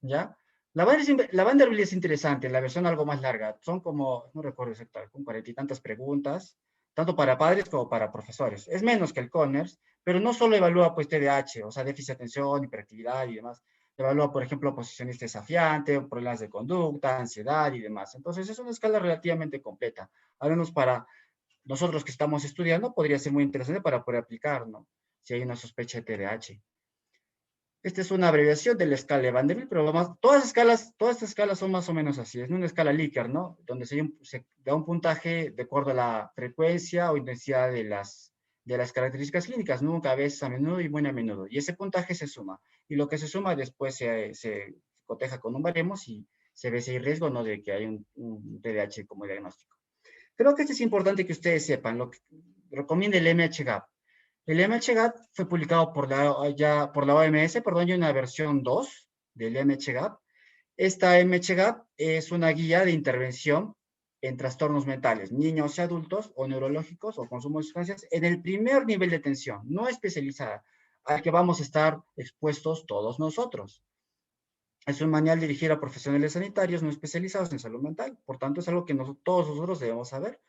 ¿Ya? La Vanderbilt es interesante, la versión algo más larga. Son como, no recuerdo exactamente, con 40 y tantas preguntas, tanto para padres como para profesores. Es menos que el Conners, pero no solo evalúa pues TDAH, o sea, déficit de atención, hiperactividad y demás. Evalúa, por ejemplo, posicionista desafiante, problemas de conducta, ansiedad y demás. Entonces, es una escala relativamente completa. Al menos para nosotros que estamos estudiando, podría ser muy interesante para poder aplicar, ¿no? Si hay una sospecha de TDAH. Esta es una abreviación de la escala de Vanderbilt, pero todas estas escalas son más o menos así. Es una escala Likert, ¿no? Donde se da un puntaje de acuerdo a la frecuencia o intensidad de las características clínicas, nunca, a veces, a menudo y muy a menudo. Y ese puntaje se suma. Y lo que se suma después se coteja con un baremos y se ve si hay riesgo o no de que haya un TDAH como diagnóstico. Creo que esto es importante que ustedes sepan. Lo que recomienda el MHGAP. El MHGAP fue publicado por la OMS, perdón, y una versión 2 del MHGAP. Esta MHGAP es una guía de intervención en trastornos mentales, niños y adultos, o neurológicos, o consumo de sustancias, en el primer nivel de atención, no especializada, al que vamos a estar expuestos todos nosotros. Es un manual dirigido a profesionales sanitarios no especializados en salud mental. Por tanto, es algo que todos nosotros debemos saber,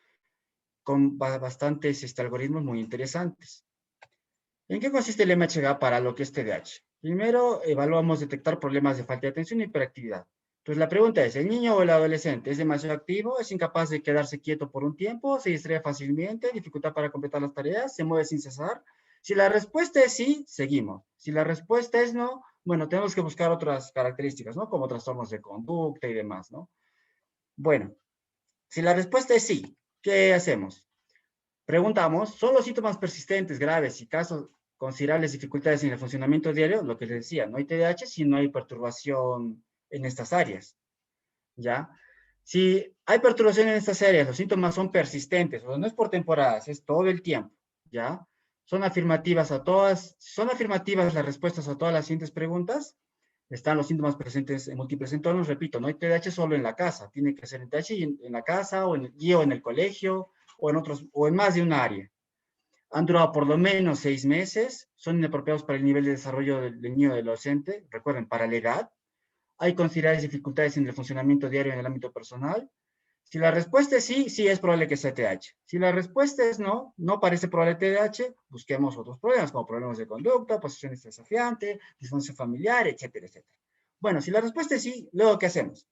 con bastantes algoritmos muy interesantes. ¿En qué consiste el MHGA para lo que es TDAH? Primero, evaluamos detectar problemas de falta de atención y hiperactividad. Entonces, la pregunta es, ¿el niño o el adolescente es demasiado activo, es incapaz de quedarse quieto por un tiempo, se distrae fácilmente, dificultad para completar las tareas, se mueve sin cesar? Si la respuesta es sí, seguimos. Si la respuesta es no, bueno, tenemos que buscar otras características, ¿no? Como trastornos de conducta y demás, ¿no? Bueno, si la respuesta es sí, ¿qué hacemos? Preguntamos, ¿son los síntomas persistentes, graves y casos considerables dificultades en el funcionamiento diario? Lo que les decía, no hay TDAH si no hay perturbación en estas áreas, ¿ya? Si hay perturbación en estas áreas, los síntomas son persistentes, o no es por temporadas, es todo el tiempo, ¿ya? Son afirmativas las respuestas a todas las siguientes preguntas. Están los síntomas presentes en múltiples entornos, repito, no hay TDAH solo en la casa, tiene que ser en TDAH en la casa o en el colegio o en otros, o en más de un área. Han durado por lo menos 6 meses, son inapropiados para el nivel de desarrollo del niño o del adolescente, recuerden, para la edad. Hay considerables dificultades en el funcionamiento diario en el ámbito personal. Si la respuesta es sí, sí es probable que sea TDAH. Si la respuesta es no, no parece probable TDAH, busquemos otros problemas, como problemas de conducta, posiciones desafiantes, disfunción familiar, etcétera, etcétera. Bueno, si la respuesta es sí, luego, ¿qué hacemos?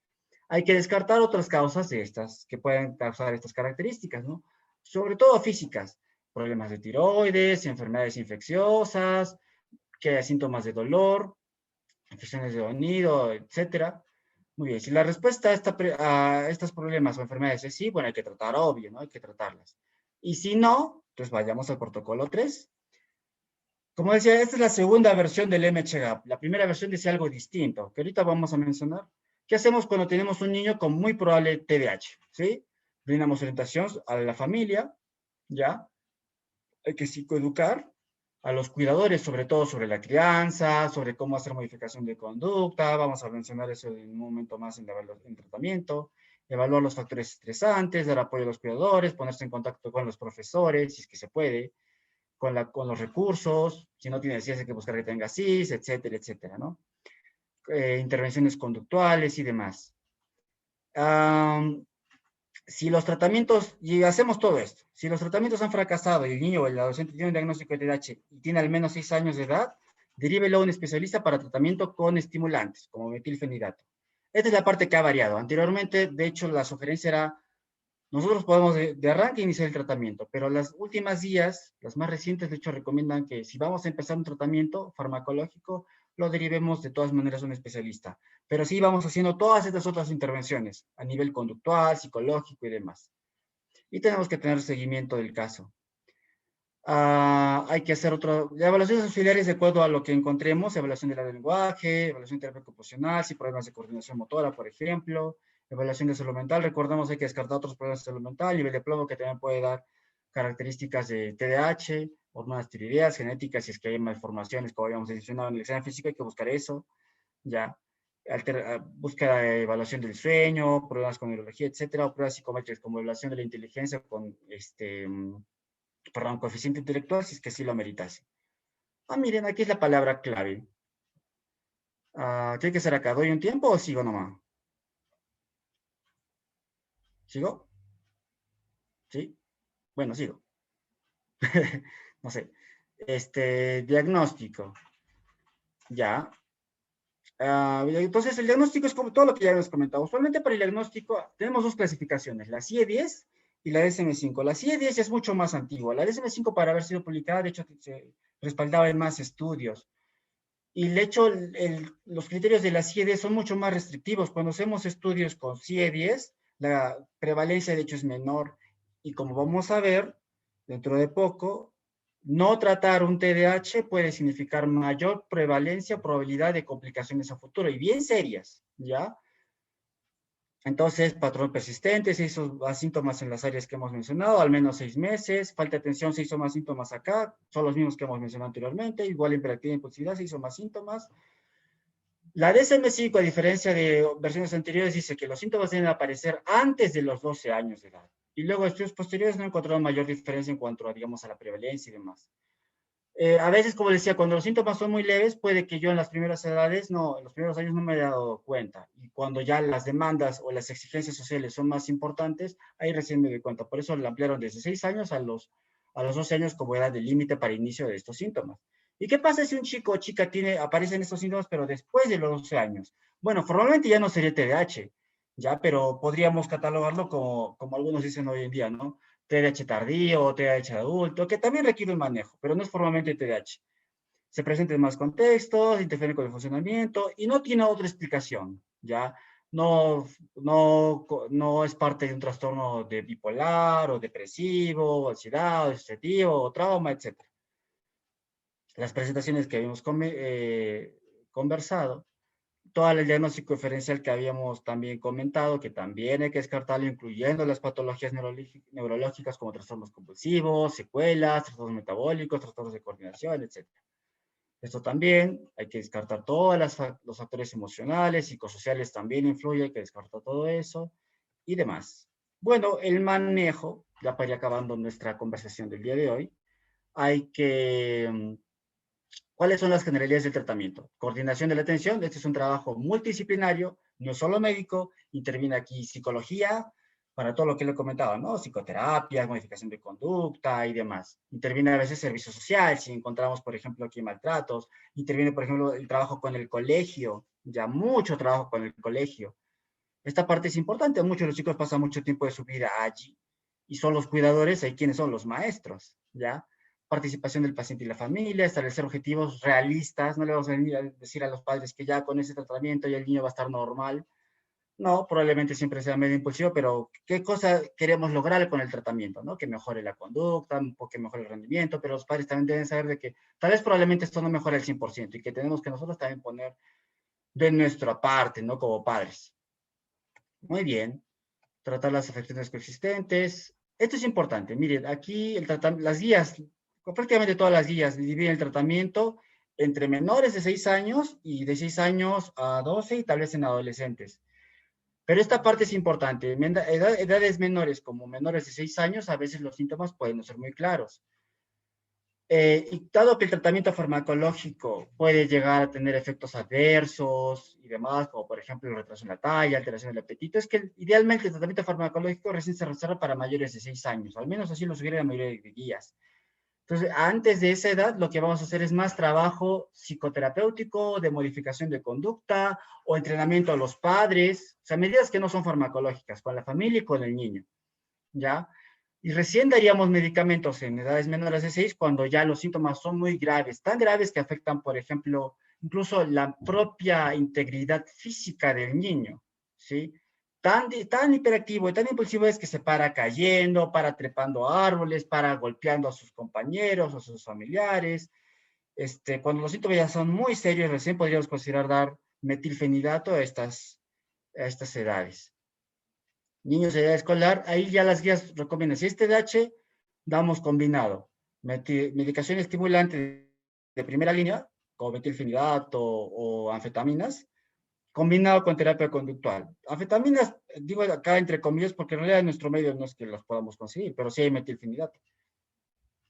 Hay que descartar otras causas de estas que pueden causar estas características, ¿no? Sobre todo físicas, problemas de tiroides, enfermedades infecciosas, que haya síntomas de dolor, infecciones de oído, etcétera. Muy bien, si la respuesta a estos problemas o enfermedades es sí, bueno, hay que tratar, obvio, ¿no? Hay que tratarlas. Y si no, pues vayamos al protocolo 3. Como decía, esta es la segunda versión del MHGAP. La primera versión decía algo distinto, que ahorita vamos a mencionar. ¿Qué hacemos cuando tenemos un niño con muy probable TDAH? ¿Sí? Brindamos orientación a la familia, ¿ya? Hay que psicoeducar a los cuidadores, sobre todo sobre la crianza, sobre cómo hacer modificación de conducta. Vamos a mencionar eso en un momento más en tratamiento. Evaluar los factores estresantes, dar apoyo a los cuidadores, ponerse en contacto con los profesores, si es que se puede, con los recursos, si no tiene CIS hay que buscar que tenga CIS, etcétera, etcétera, ¿no? Intervenciones conductuales y demás. Si los tratamientos, y hacemos todo esto, si los tratamientos han fracasado y el niño o el adolescente tiene un diagnóstico de TDAH y tiene al menos 6 años de edad, derívelo a un especialista para tratamiento con estimulantes, como metilfenidato. Esta es la parte que ha variado. Anteriormente, de hecho, la sugerencia era nosotros podemos de arranque iniciar el tratamiento, pero las últimas guías, las más recientes, de hecho, recomiendan que si vamos a empezar un tratamiento farmacológico, lo derivemos de todas maneras a un especialista. Pero sí vamos haciendo todas estas otras intervenciones a nivel conductual, psicológico y demás. Y tenemos que tener seguimiento del caso. Hay que hacer evaluaciones auxiliares de acuerdo a lo que encontremos, evaluación del lenguaje, evaluación terapia ocupacional, si problemas de coordinación motora, por ejemplo, evaluación de salud mental. Recordemos, hay que descartar otros problemas de salud mental, nivel de plomo que también puede dar características de TDAH, hormonas tiroideas, genéticas, si es que hay malformaciones, como habíamos mencionado en el examen físico, hay que buscar eso, ya. Búsqueda de evaluación del sueño, problemas con neurología, etcétera, o pruebas psicométricas como evaluación de la inteligencia con perdón, coeficiente intelectual, si es que sí lo ameritase. Miren, aquí es la palabra clave. ¿Tiene que ser acá? ¿Doy un tiempo o sigo nomás? ¿Sigo? ¿Sí? Bueno, sigo. No sé. Diagnóstico. Ya. Entonces, el diagnóstico es como todo lo que ya hemos comentado. Usualmente para el diagnóstico tenemos dos clasificaciones, la CIE-10 y la DSM-5. La CIE-10 es mucho más antigua. La DSM-5, para haber sido publicada, de hecho, se respaldaba en más estudios. Y de hecho, los criterios de la CIE-10 son mucho más restrictivos. Cuando hacemos estudios con CIE-10, la prevalencia de hecho es menor. Y como vamos a ver dentro de poco, no tratar un TDAH puede significar mayor prevalencia, probabilidad de complicaciones a futuro y bien serias, ¿ya? Entonces, patrón persistente, se hizo más síntomas en las áreas que hemos mencionado, al menos 6 meses. Falta de atención, se hizo más síntomas acá, son los mismos que hemos mencionado anteriormente. Igual hiperactividad e impulsividad, se hizo más síntomas. La DSM-5, a diferencia de versiones anteriores, dice que los síntomas deben aparecer antes de los 12 años de edad. Y luego estudios posteriores no encontraron mayor diferencia en cuanto a, digamos, a la prevalencia y demás. A veces, como decía, cuando los síntomas son muy leves, puede que yo en las primeras edades, no, en los primeros años no me haya dado cuenta. Y cuando ya las demandas o las exigencias sociales son más importantes, ahí recién me doy cuenta. Por eso la ampliaron desde 6 años a los 12 años como edad de límite para inicio de estos síntomas. ¿Y qué pasa si un chico o chica aparecen estos síntomas, pero después de los 12 años? Bueno, formalmente ya no sería TDAH, ya, pero podríamos catalogarlo como algunos dicen hoy en día, ¿no? TDAH tardío, TDAH adulto, que también requiere un manejo, pero no es formalmente TDAH. Se presenta en más contextos, interfiere con el funcionamiento y no tiene otra explicación, ¿ya? No es parte de un trastorno de bipolar o depresivo, o ansiedad, o disociativo, o trauma, etc. Las presentaciones que habíamos conversado, todo el diagnóstico diferencial que habíamos también comentado, que también hay que descartarlo, incluyendo las patologías neurológicas como trastornos compulsivos, secuelas, trastornos metabólicos, trastornos de coordinación, etc. Esto también, hay que descartar todos los factores emocionales, psicosociales también influye, hay que descartar todo eso y demás. Bueno, el manejo, ya para ir acabando nuestra conversación del día de hoy, hay que ¿cuáles son las generalidades del tratamiento? Coordinación de la atención, este es un trabajo multidisciplinario, no solo médico, interviene aquí psicología, para todo lo que le comentaba, ¿no? Psicoterapia, modificación de conducta y demás. Interviene a veces servicio social, si encontramos, por ejemplo, aquí maltratos. Interviene, por ejemplo, el trabajo con el colegio, ya mucho trabajo con el colegio. Esta parte es importante, muchos de los chicos pasan mucho tiempo de su vida allí y son los cuidadores, ahí quienes son los maestros, ¿ya? Participación del paciente y la familia, establecer objetivos realistas, no le vamos a venir a decir a los padres que ya con ese tratamiento ya el niño va a estar normal, no, probablemente siempre sea medio impulsivo, pero ¿qué cosa queremos lograr con el tratamiento? ¿No? Que mejore la conducta, que mejore el rendimiento, pero los padres también deben saber de que tal vez probablemente esto no mejore al 100% y que tenemos que nosotros también poner de nuestra parte, ¿no? Como padres. Muy bien. Tratar las afecciones coexistentes. Esto es importante. Miren, aquí las guías, prácticamente todas las guías dividen el tratamiento entre menores de 6 años y de 6 años a 12 y tal vez en adolescentes. Pero esta parte es importante. Edades menores como menores de 6 años, a veces los síntomas pueden no ser muy claros. Y dado que el tratamiento farmacológico puede llegar a tener efectos adversos y demás, como por ejemplo el retraso en la talla, alteración del apetito, es que idealmente el tratamiento farmacológico recién se reserva para mayores de 6 años, al menos así lo sugiere la mayoría de guías. Entonces, antes de esa edad, lo que vamos a hacer es más trabajo psicoterapéutico, de modificación de conducta o entrenamiento a los padres, o sea, medidas que no son farmacológicas, con la familia y con el niño, ¿ya? Y recién daríamos medicamentos en edades menores de 6 cuando ya los síntomas son muy graves, tan graves que afectan, por ejemplo, incluso la propia integridad física del niño, ¿sí? Tan hiperactivo y tan impulsivo es que se para cayendo, para trepando árboles, para golpeando a sus compañeros, a sus familiares. Cuando los síntomas ya son muy serios, recién podríamos considerar dar metilfenidato a estas edades. Niños de edad escolar, ahí ya las guías recomiendan, si es TDAH, damos combinado, medicación estimulante de primera línea, como metilfenidato o anfetaminas, combinado con terapia conductual. Anfetaminas, digo acá entre comillas, porque en realidad en nuestro medio no es que las podamos conseguir, pero sí hay metilfenidato.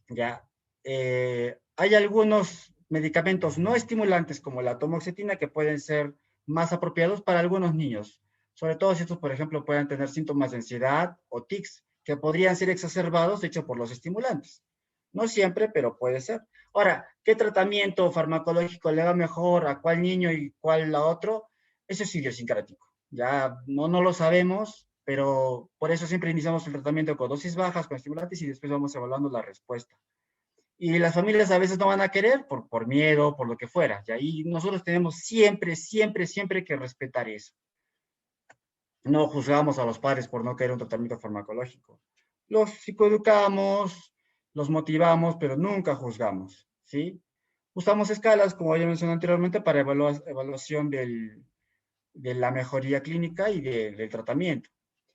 Ya, hay algunos medicamentos no estimulantes como la tomoxetina que pueden ser más apropiados para algunos niños, sobre todo si estos, por ejemplo, pueden tener síntomas de ansiedad o tics que podrían ser exacerbados, de hecho, por los estimulantes. No siempre, pero puede ser. Ahora, ¿qué tratamiento farmacológico le va mejor a cuál niño y cuál a otro? Eso es idiosincrático. Ya no lo sabemos, pero por eso siempre iniciamos el tratamiento con dosis bajas, con estimulantes y después vamos evaluando la respuesta. Y las familias a veces no van a querer por miedo, por lo que fuera. Y ahí nosotros tenemos siempre que respetar eso. No juzgamos a los padres por no querer un tratamiento farmacológico. Los psicoeducamos, los motivamos, pero nunca juzgamos, ¿sí? Usamos escalas, como ya mencioné anteriormente, para evaluación de la mejoría clínica y del tratamiento.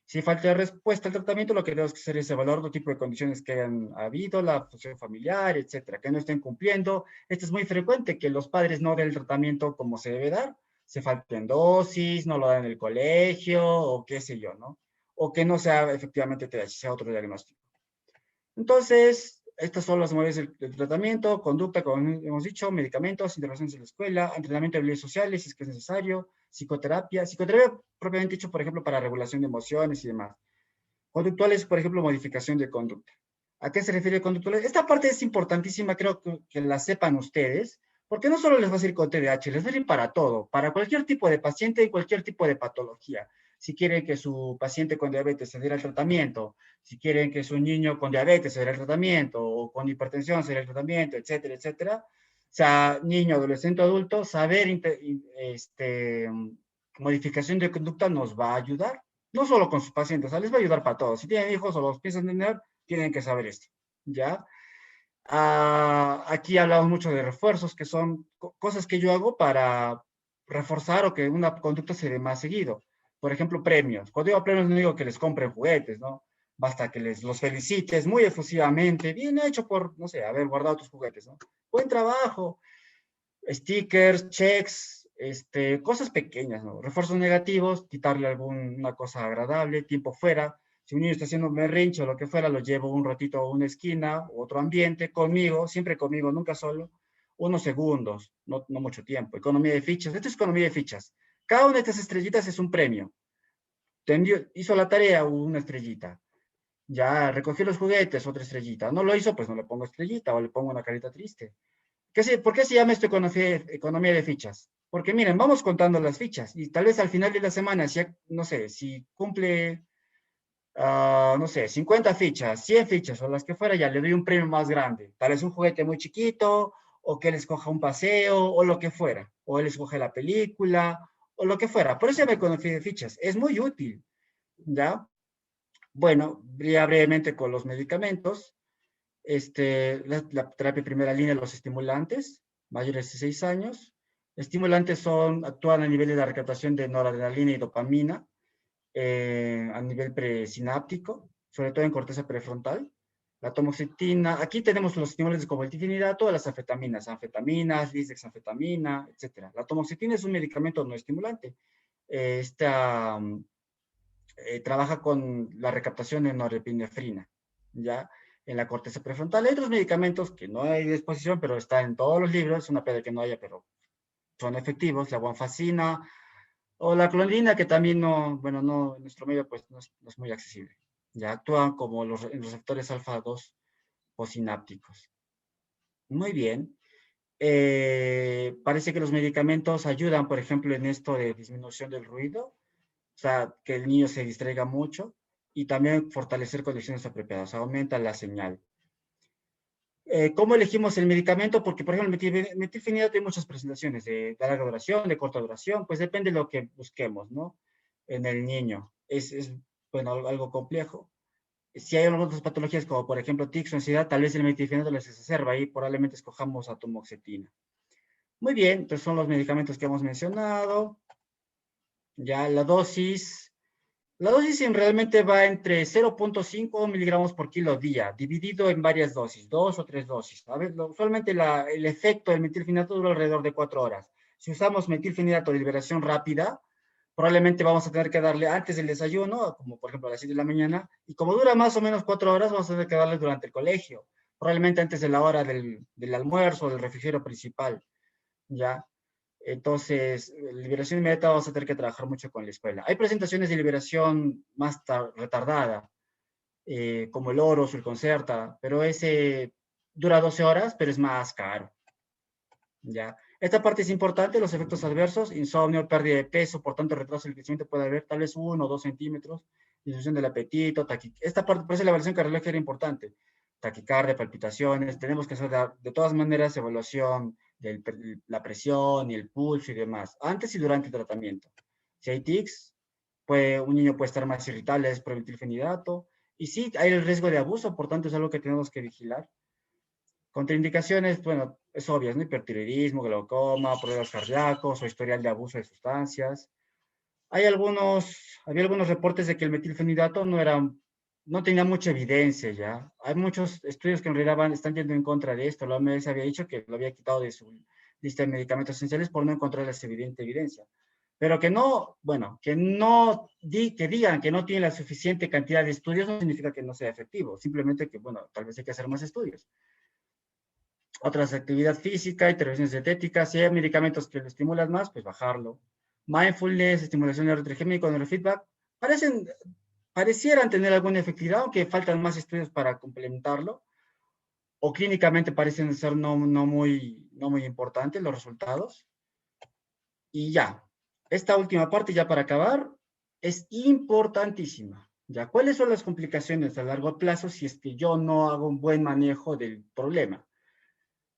Si falta de respuesta al tratamiento, lo que tenemos que hacer es evaluar otro tipo de condiciones que hayan habido, la función familiar, etcétera, que no estén cumpliendo. Esto es muy frecuente, que los padres no den el tratamiento como se debe dar, se falten dosis, no lo dan en el colegio, o qué sé yo, ¿no? O que no sea efectivamente TDAH, sea otro diagnóstico. Entonces, estas son las modalidades del tratamiento, conducta, como hemos dicho, medicamentos, intervenciones en la escuela, entrenamiento de habilidades sociales, si es que es necesario, psicoterapia propiamente dicho, por ejemplo, para regulación de emociones y demás. Conductuales, por ejemplo, modificación de conducta. ¿A qué se refiere conductuales? Esta parte es importantísima, creo que la sepan ustedes, porque no solo les va a servir con TDAH, les va a servir para todo, para cualquier tipo de paciente y cualquier tipo de patología. Si quieren que su paciente con diabetes se dé el tratamiento, si quieren que su niño con diabetes se dé el tratamiento, o con hipertensión se dé el tratamiento, etcétera, etcétera. O sea, niño, adolescente, adulto, saber modificación de conducta nos va a ayudar, no solo con sus pacientes, o sea, les va a ayudar para todos. Si tienen hijos o los piensan tener, tienen que saber esto, ¿ya? Aquí hablamos mucho de refuerzos, que son cosas que yo hago para reforzar o que una conducta se dé más seguido. Por ejemplo, premios. Cuando digo premios no digo que les compren juguetes, ¿no? Basta que los felicites muy efusivamente, bien hecho por, no sé, haber guardado tus juguetes, ¿no? Buen trabajo, stickers, checks, cosas pequeñas, ¿no? Refuerzos negativos, quitarle alguna cosa agradable, tiempo fuera. Si un niño está haciendo un berrinche o lo que fuera, lo llevo un ratito a una esquina, otro ambiente, conmigo, siempre conmigo, nunca solo, unos segundos, no mucho tiempo. Economía de fichas, esto es economía de fichas. Cada una de estas estrellitas es un premio. Hizo la tarea, una estrellita. Ya recogió los juguetes, otra estrellita. No lo hizo, pues no le pongo estrellita o le pongo una carita triste. ¿Por qué se llama esto economía de fichas? Porque miren, vamos contando las fichas y tal vez al final de la semana, si, no sé, si cumple, no sé, 50 fichas, 100 fichas o las que fuera, ya le doy un premio más grande. Tal vez un juguete muy chiquito, o que él escoja un paseo, o lo que fuera. O él escoge la película, o lo que fuera. Por eso se llama economía de fichas. Es muy útil, ¿ya? Bueno, ya brevemente con los medicamentos. La terapia primera línea, los estimulantes, mayores de 6 años. Estimulantes actúan a nivel de la recaptación de noradrenalina y dopamina, a nivel presináptico, sobre todo en corteza prefrontal. La tomoxetina, aquí tenemos los estimulantes como el difenidato, las anfetaminas, lisdexanfetamina, etc. La tomoxetina es un medicamento no estimulante. Esta trabaja con la recaptación de norepinefrina, ¿ya? En la corteza prefrontal. Hay otros medicamentos que no hay de exposición, pero están en todos los libros, es una pena que no haya, pero son efectivos, la guanfacina o la clonidina, que también no, bueno, no, en nuestro medio pues no es muy accesible. Ya actúan como los receptores alfa-2 posinápticos. Muy bien. Parece que los medicamentos ayudan, por ejemplo, en esto de disminución del ruido, o sea, que el niño se distraiga mucho y también fortalecer condiciones apropiadas, aumenta la señal. ¿Cómo elegimos el medicamento? Porque, por ejemplo, el metilfenidato tiene muchas presentaciones de larga duración, de corta duración, pues depende de lo que busquemos, ¿no? En el niño. Bueno, algo complejo. Si hay algunas patologías como, por ejemplo, tics o ansiedad, tal vez el metilfenidato les exacerba y probablemente escojamos atomoxetina. Muy bien, entonces son los medicamentos que hemos mencionado. Ya la dosis realmente va entre 0.5 miligramos por kilo día, dividido en varias dosis, 2 o 3 dosis. A ver, usualmente el efecto del metilfenidato dura alrededor de 4 horas. Si usamos metilfenidato de liberación rápida, probablemente vamos a tener que darle antes del desayuno, como por ejemplo a las 7 de la mañana, y como dura más o menos 4 horas, vamos a tener que darle durante el colegio, probablemente antes de la hora del almuerzo o del refrigerio principal, ¿ya? Entonces, liberación inmediata vamos a tener que trabajar mucho con la escuela. Hay presentaciones de liberación más retardada, como el oro, el concerta, pero ese dura 12 horas, pero es más caro. ¿Ya? Esta parte es importante, los efectos adversos, insomnio, pérdida de peso, por tanto retraso del crecimiento puede haber tal vez 1 o 2 centímetros, disminución del apetito, esta parte, por eso la evaluación cardiológica era importante, taquicardia, palpitaciones, tenemos que hacer de todas maneras evaluación de la presión y el pulso y demás, antes y durante el tratamiento. Si hay tics, un niño puede estar más irritable, es por el metilfenidato, y sí, hay el riesgo de abuso, por tanto es algo que tenemos que vigilar. Contraindicaciones, bueno, es obvio, ¿no? Hipertiroidismo, glaucoma, problemas cardíacos o historial de abuso de sustancias. Había algunos reportes de que el metilfenidato no tenía mucha evidencia ya. Hay muchos estudios que en realidad están yendo en contra de esto. La OMS había dicho que lo había quitado de su lista de medicamentos esenciales por no encontrar esa evidente evidencia. Pero que no, bueno, que digan que no tiene la suficiente cantidad de estudios no significa que no sea efectivo, simplemente que, bueno, tal vez hay que hacer más estudios. Otras, actividad física, intervenciones dietéticas, si hay medicamentos que lo estimulan más, pues bajarlo. Mindfulness, estimulación electroquímica, neurofeedback, parecieran tener alguna efectividad, aunque faltan más estudios para complementarlo, o clínicamente parecen ser no muy importantes los resultados. Y ya, esta última parte, ya para acabar, es importantísima. ¿Ya? ¿Cuáles son las complicaciones a largo plazo si es que yo no hago un buen manejo del problema?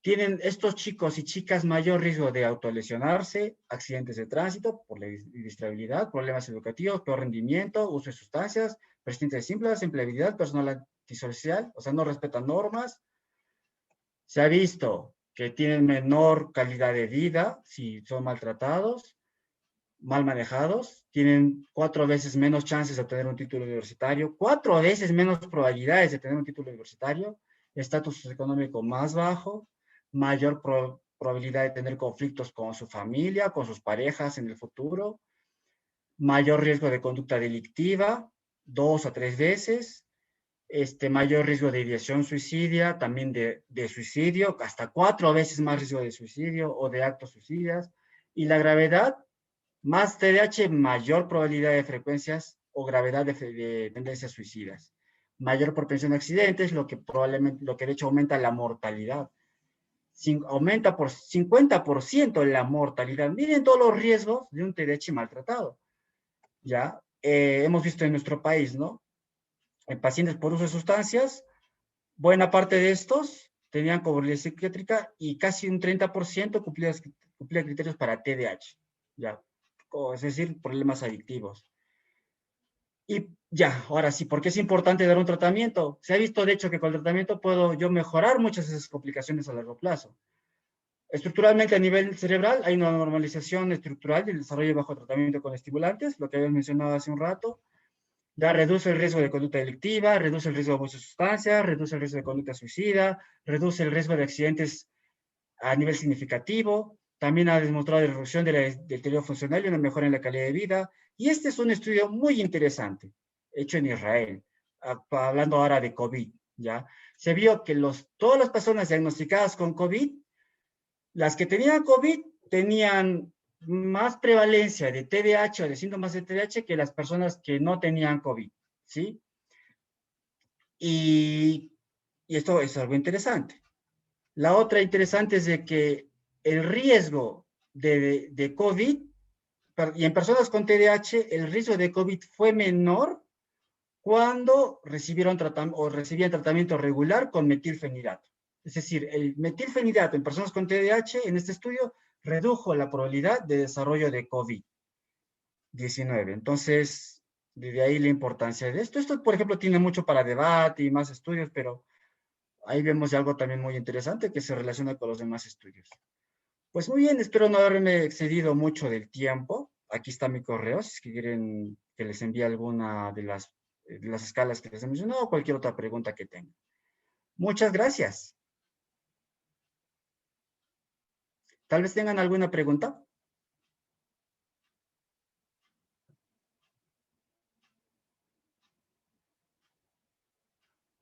Tienen estos chicos y chicas mayor riesgo de autolesionarse, accidentes de tránsito por la distrabilidad, problemas educativos, peor rendimiento, uso de sustancias, persistentes simples, empleabilidad, personal antisocial, o sea, no respetan normas. Se ha visto que tienen menor calidad de vida si son maltratados, mal manejados, tienen 4 veces menos chances de obtener un título universitario, 4 veces menos probabilidades de tener un título universitario, estatus socioeconómico más bajo, mayor probabilidad de tener conflictos con su familia, con sus parejas en el futuro, mayor riesgo de conducta delictiva, 2 a 3 veces, mayor riesgo de ideación suicidia, también de suicidio, hasta 4 veces más riesgo de suicidio o de actos suicidas, y la gravedad, más TDAH, mayor probabilidad de frecuencias o gravedad de tendencias suicidas. Mayor propensión a accidentes, lo que de hecho aumenta la mortalidad. Aumenta por 50% la mortalidad. Miren todos los riesgos de un TDAH maltratado. ¿Ya? Hemos visto en nuestro país, ¿no? En pacientes por uso de sustancias, buena parte de estos tenían comorbidad psiquiátrica y casi un 30% cumplía criterios para TDAH. ¿Ya? Es decir, problemas adictivos. Y ya, ahora sí, ¿por qué es importante dar un tratamiento? Se ha visto, de hecho, que con el tratamiento puedo yo mejorar muchas de esas complicaciones a largo plazo. Estructuralmente, a nivel cerebral, hay una normalización estructural del desarrollo bajo tratamiento con estimulantes, lo que habíamos mencionado hace un rato. Ya reduce el riesgo de conducta delictiva, reduce el riesgo de abuso de sustancias, reduce el riesgo de conducta suicida, reduce el riesgo de accidentes a nivel significativo, también ha demostrado la reducción del deterioro funcional y una mejora en la calidad de vida. Y este es un estudio muy interesante, hecho en Israel, hablando ahora de COVID, ¿ya? Se vio que todas las personas diagnosticadas con COVID, las que tenían COVID, tenían más prevalencia de TDAH o de síntomas de TDAH que las personas que no tenían COVID, ¿sí? Y esto es algo interesante. La otra interesante es de que el riesgo de COVID, y en personas con TDAH, el riesgo de COVID fue menor cuando recibían tratamiento regular con metilfenidato. Es decir, el metilfenidato en personas con TDAH en este estudio redujo la probabilidad de desarrollo de COVID-19. Entonces, desde ahí la importancia de esto. Esto, por ejemplo, tiene mucho para debate y más estudios, pero ahí vemos algo también muy interesante que se relaciona con los demás estudios. Pues muy bien, espero no haberme excedido mucho del tiempo. Aquí está mi correo, si quieren que les envíe alguna de las escalas que les he mencionado o cualquier otra pregunta que tengan. Muchas gracias. Tal vez tengan alguna pregunta.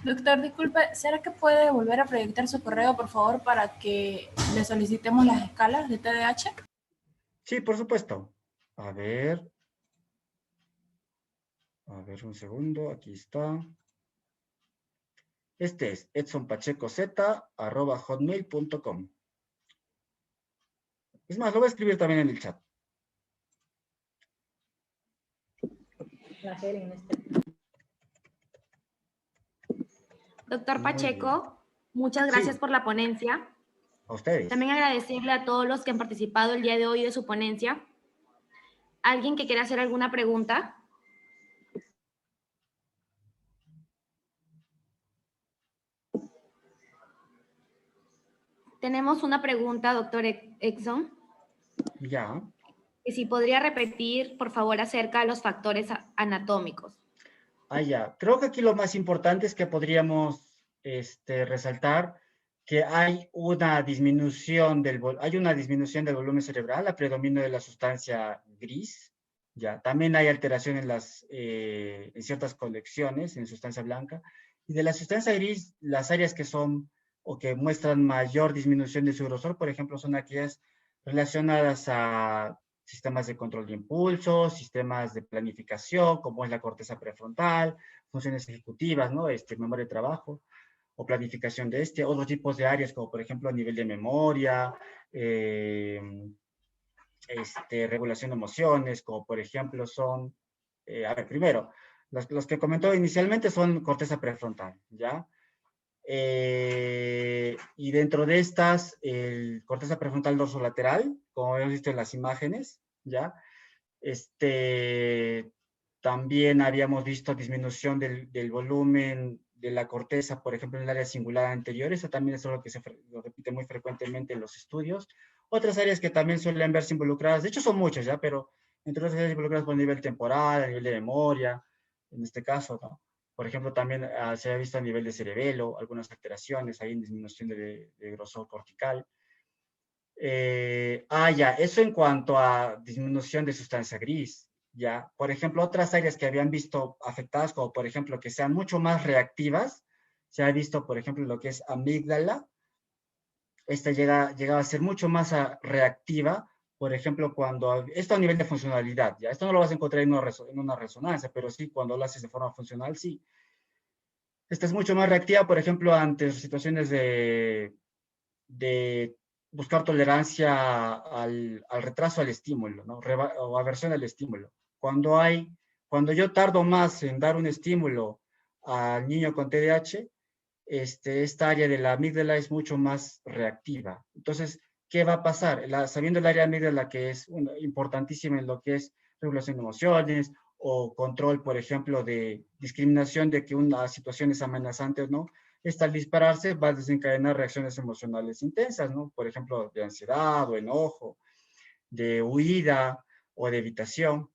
Doctor, disculpe, ¿será que puede volver a proyectar su correo, por favor, para que le solicitemos las escalas de TDAH? Sí, por supuesto. A ver un segundo, aquí está. Este es edsonpachecoz@hotmail.com. Es más, lo voy a escribir también en el chat. Doctor Muy Pacheco, bien. muchas gracias Sí, por la ponencia. a ustedes. También agradecerle a todos los que han participado el día de hoy de su ponencia. ¿Alguien que quiera hacer alguna pregunta? Tenemos una pregunta, doctor Exxon, Ya. que si podría repetir, por favor, acerca de los factores anatómicos. Ya. Creo que aquí lo más importante es que podríamos resaltar que hay una disminución del volumen cerebral, a predominio de la sustancia gris, ¿ya? También hay alteración en ciertas colecciones en sustancia blanca. Y de la sustancia gris, las áreas que son o que muestran mayor disminución de su grosor, por ejemplo, son aquellas relacionadas a sistemas de control de impulsos, sistemas de planificación, como es la corteza prefrontal, funciones ejecutivas, ¿no? Memoria de trabajo o planificación de otros tipos de áreas, como por ejemplo a nivel de memoria, eh, regulación de emociones, como por ejemplo son, a ver, primero, los que comentó inicialmente son corteza prefrontal, ¿ya? Y dentro de estas, el corteza prefrontal dorsolateral, como hemos visto en las imágenes, ¿ya? También habíamos visto disminución del volumen de la corteza, por ejemplo, en el área cingulada anterior. Eso también es algo que lo repite muy frecuentemente en los estudios. Otras áreas que también suelen verse involucradas, de hecho son muchas, ¿ya? Pero entre otras áreas involucradas por nivel temporal, a nivel de memoria, en este caso, ¿no? Por ejemplo, también se ha visto a nivel de cerebelo, algunas alteraciones, hay en disminución de grosor cortical. Ya, eso en cuanto a disminución de sustancia gris, ya. Por ejemplo, otras áreas que habían visto afectadas, como por ejemplo que sean mucho más reactivas, se ha visto, por ejemplo, lo que es amígdala, esta llegaba a ser mucho más reactiva, por ejemplo, esto a nivel de funcionalidad, ya. Esto no lo vas a encontrar en una resonancia, pero sí, cuando lo haces de forma funcional, sí. Esta es mucho más reactiva, por ejemplo, ante situaciones de buscar tolerancia al retraso al estímulo, ¿no? O aversión al estímulo. Cuando yo tardo más en dar un estímulo al niño con TDAH, esta área de la amígdala es mucho más reactiva. Entonces, ¿qué va a pasar? Sabiendo el área amígdala que es importantísima en lo que es regulación de emociones o control, por ejemplo, de discriminación de que una situación es amenazante o no, esta al dispararse va a desencadenar reacciones emocionales intensas, ¿no? Por ejemplo, de ansiedad o enojo, de huida o de evitación.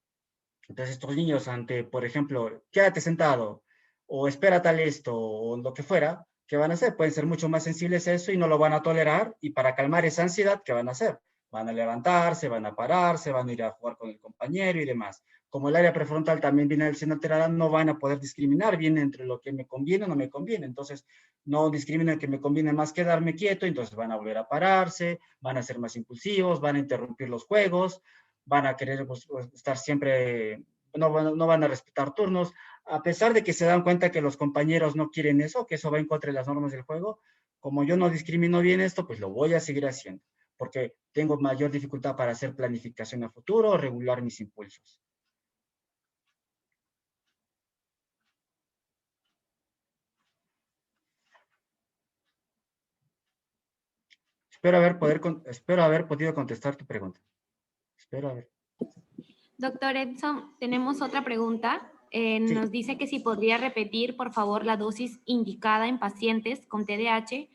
Entonces, estos niños ante, por ejemplo, quédate sentado o espera tal esto o lo que fuera, ¿qué van a hacer? Pueden ser mucho más sensibles a eso y no lo van a tolerar, y para calmar esa ansiedad, ¿qué van a hacer? Van a levantarse, van a pararse, van a ir a jugar con el compañero y demás. Como el área prefrontal también viene siendo alterada, no van a poder discriminar bien entre lo que me conviene o no me conviene. Entonces, no discriminan que me conviene más quedarme quieto, entonces van a volver a pararse, van a ser más impulsivos, van a interrumpir los juegos, van a querer estar siempre, no van a respetar turnos, a pesar de que se dan cuenta que los compañeros no quieren eso, que eso va en contra de las normas del juego. Como yo no discrimino bien esto, pues lo voy a seguir haciendo, porque tengo mayor dificultad para hacer planificación a futuro o regular mis impulsos. Espero haber podido contestar tu pregunta. Espero haber. Doctor Edson, tenemos otra pregunta. Sí. Nos dice que si podría repetir, por favor, la dosis indicada en pacientes con TDAH